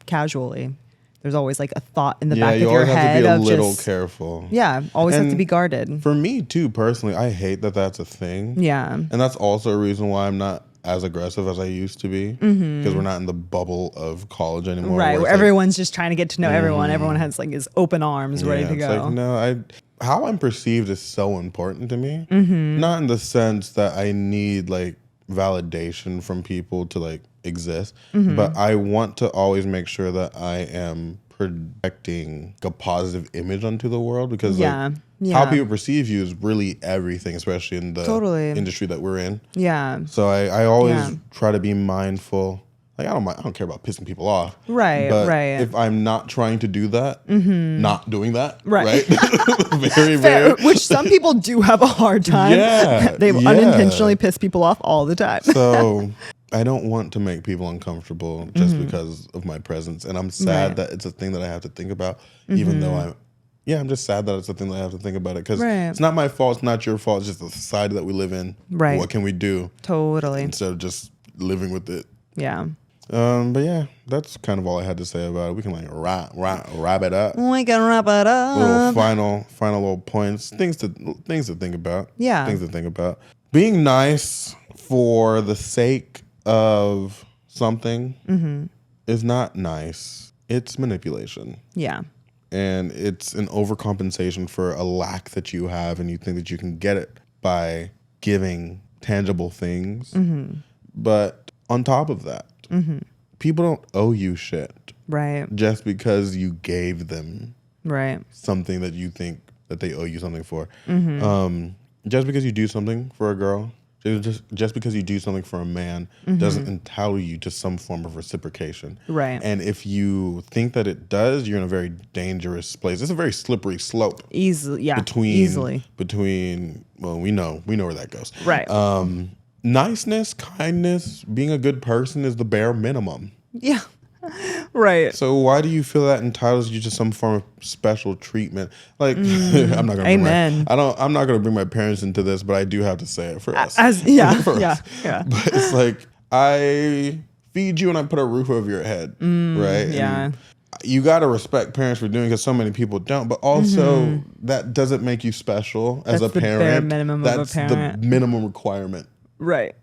casually. There's always like a thought in the back of your head. Yeah, you always have to be a little careful. Yeah, always have to be guarded. For me too, personally, I hate that that's a thing. Yeah. And that's also a reason why I'm not as aggressive as I used to be, because we're not in the bubble of college anymore. Right, where everyone's just trying to get to know everyone. Everyone has like his open arms ready to go. Like, no, how I'm perceived is so important to me. Not in the sense that I need like validation from people to like exist, but I want to always make sure that I am projecting a positive image onto the world, because how people perceive you is really everything, especially in the industry that we're in. Yeah. So I always try to be mindful. Like I don't care about pissing people off. Right. But right. if I'm not trying to do that, not doing that. Right. Very, fair, which some people do have a hard time. Yeah. They unintentionally piss people off all the time. So I don't want to make people uncomfortable just because of my presence. And I'm sad that it's a thing that I have to think about, even though I'm just sad that it's a thing that I have to think about it, because it's not my fault. It's not your fault. It's just the society that we live in. Right. What can we do? Totally. Instead of just living with it. Yeah. But yeah, that's kind of all I had to say about it. We can like wrap it up. We can wrap it up. Little final little points, things to think about. Yeah. Things to think about. Being nice for the sake of something is not nice. It's manipulation. Yeah. And it's an overcompensation for a lack that you have, and you think that you can get it by giving tangible things. But on top of that, people don't owe you shit. Right. Just because you gave them something that you think that they owe you something for. Just because you do something for a girl, just because you do something for a man doesn't entitle you to some form of reciprocation. Right. And if you think that it does, you're in a very dangerous place. It's a very slippery slope. Easily. Between well, we know where that goes. Right. Niceness, kindness, being a good person is the bare minimum. Yeah. Right. So why do you feel that entitles you to some form of special treatment? Like I'm not gonna bring my parents into this, but I do have to say it for us. Yeah. But it's like, I feed you and I put a roof over your head, right? Yeah. And you gotta respect parents for doing it, because so many people don't. But also that doesn't make you special as a parent. That's the bare minimum of a parent. That's the minimum requirement. Right.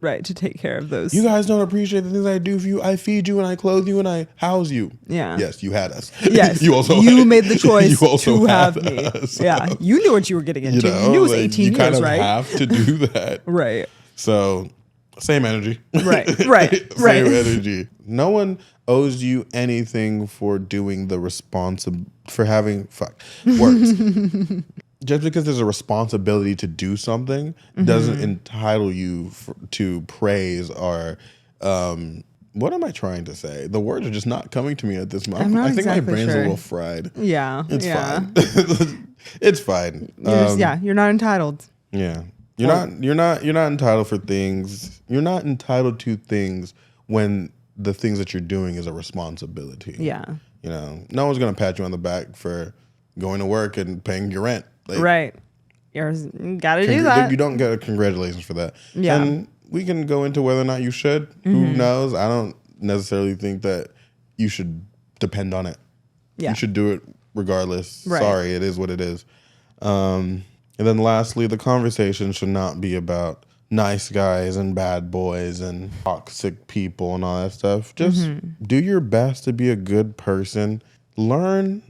Right, to take care of those. You guys don't appreciate the things I do for you. I feed you and I clothe you and I house you. Yeah. Yes, you had us. Yes. you made the choice to have me. Us. Yeah. You knew what you were getting into. You knew it was 18 years, right? You kind of have to do that. Right. So, same energy. Right. Same energy. No one owes you anything for doing the for having words. Just because there's a responsibility to do something doesn't entitle you to praise or what am I trying to say? The words are just not coming to me at this moment. I think my brain's a little fried. Yeah. It's fine. It's fine. You're not entitled. Yeah. You're not entitled for things. You're not entitled to things when the things that you're doing is a responsibility. Yeah. No one's gonna pat you on the back for going to work and paying your rent. Like, right. You gotta do that. You don't get a congratulations for that. Yeah. And we can go into whether or not you should. Who knows? I don't necessarily think that you should depend on it. Yeah. You should do it regardless. Right. Sorry, it is what it is. And then lastly, the conversation should not be about nice guys and bad boys and toxic people and all that stuff. Just do your best to be a good person. Learn,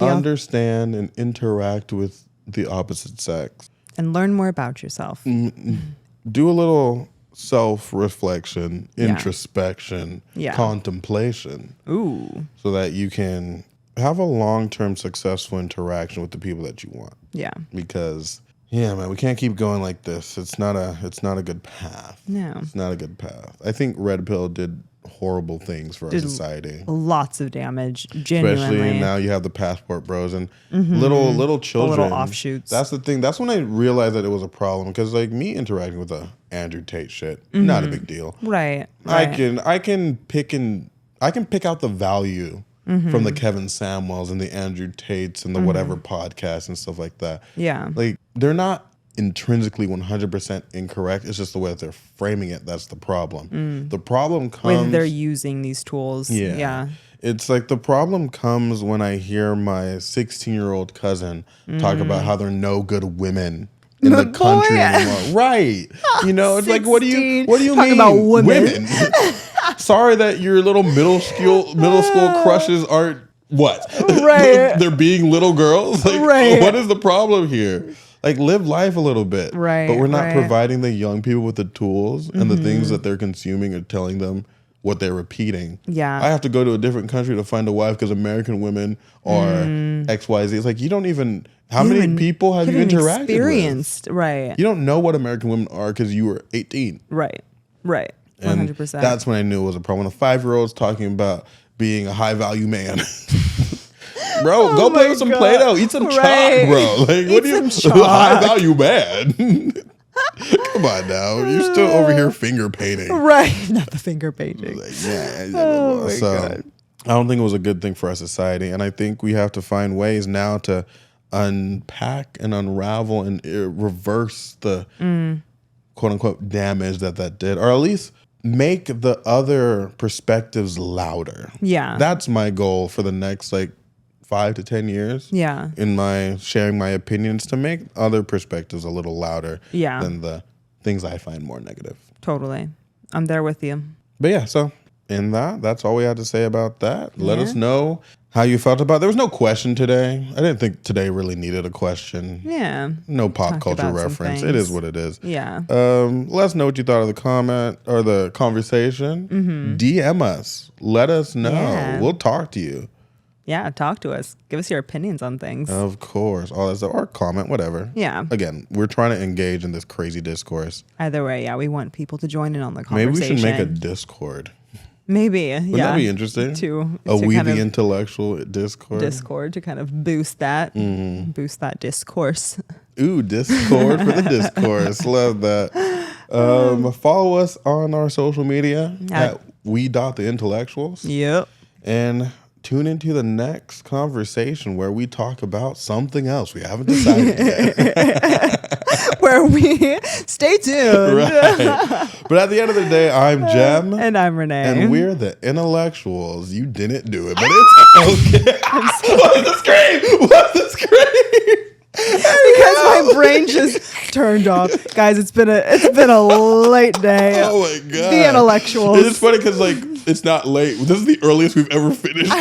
understand, and interact with the opposite sex. And learn more about yourself. Do a little self-reflection, introspection, contemplation. Ooh. So that you can have a long-term successful interaction with the people that you want. Yeah. Because, man, we can't keep going like this. It's not a good path. No. It's not a good path. I think Red Pill did horrible things for our society. Lots of damage, genuinely. Especially now you have the passport bros and little children. The little offshoots. That's the thing. That's when I realized that it was a problem. Because like me interacting with the Andrew Tate shit, not a big deal. Right. I can pick out the value from the Kevin Samuels and the Andrew Tates and the whatever podcasts and stuff like that. Yeah. Like they're not intrinsically 100% incorrect. It's just the way that they're framing it that's the problem. The problem comes when they're using these tools. Yeah. It's like the problem comes when I hear my 16-year-old cousin talk about how there are no good women in the country anymore. Right. You know, it's like what do you mean about women? Sorry that your little middle school crushes aren't what? Right. They're being little girls? Like what is the problem here? Like live life a little bit. Right. But we're not providing the young people with the tools and the things that they're consuming or telling them what they're repeating. Yeah. I have to go to a different country to find a wife because American women are XYZ. It's like you don't even how many people have you interacted experienced, with? Right. You don't know what American women are because you were 18. Right. 100%. That's when I knew it was a problem. When a 5-year-old's talking about being a high value man. Bro, go play with some Play-Doh. Eat some chalk, bro. Like, what do you high value man? Come on now. You're still over here finger painting. Right. Not the finger painting. Like, God. I don't think it was a good thing for our society. And I think we have to find ways now to unpack and unravel and reverse the quote unquote damage that did, or at least make the other perspectives louder. Yeah. That's my goal for the next 5 to 10 years. Yeah. In my sharing my opinions to make other perspectives a little louder than the things I find more negative. Totally. I'm there with you. But yeah, so in that's all we had to say about that. Let us know how you felt about it. There was no question today. I didn't think today really needed a question. Yeah. No pop culture reference. It is what it is. Yeah. Let us know what you thought of the comment or the conversation. DM us. Let us know. Yeah. We'll talk to you. Yeah, talk to us. Give us your opinions on things. Of course. All that stuff. Or comment, whatever. Yeah. Again, we're trying to engage in this crazy discourse. Either way, yeah, we want people to join in on the conversation. Maybe we should make a Discord. Maybe, Wouldn't that be interesting? We the Intellectual Discord to kind of boost that discourse. Ooh, Discord for the discourse. Love that. Follow us on our social media at we.theintellectuals. Yep. And tune into the next conversation where we talk about something else we haven't decided yet. Where we stay tuned. Right. But at the end of the day, I'm Jem. And I'm Renee. And we're the Intellectuals. You didn't do it, but it's okay. What's the scream? What's the scream? Because my brain just turned off. Guys, it's been a late day. Oh my God. The Intellectuals. It's funny because it's not late. This is the earliest we've ever finished 2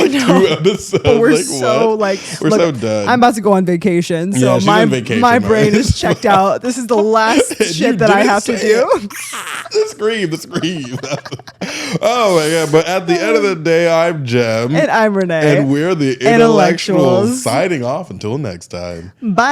episodes. But we're so so done. I'm about to go on vacation. So my brain is checked out. This is the last shit that I have to do. The scream. Oh my God. But at the end of the day, I'm Jem. And I'm Renee. And we're the Intellectuals signing off until next time. Bye.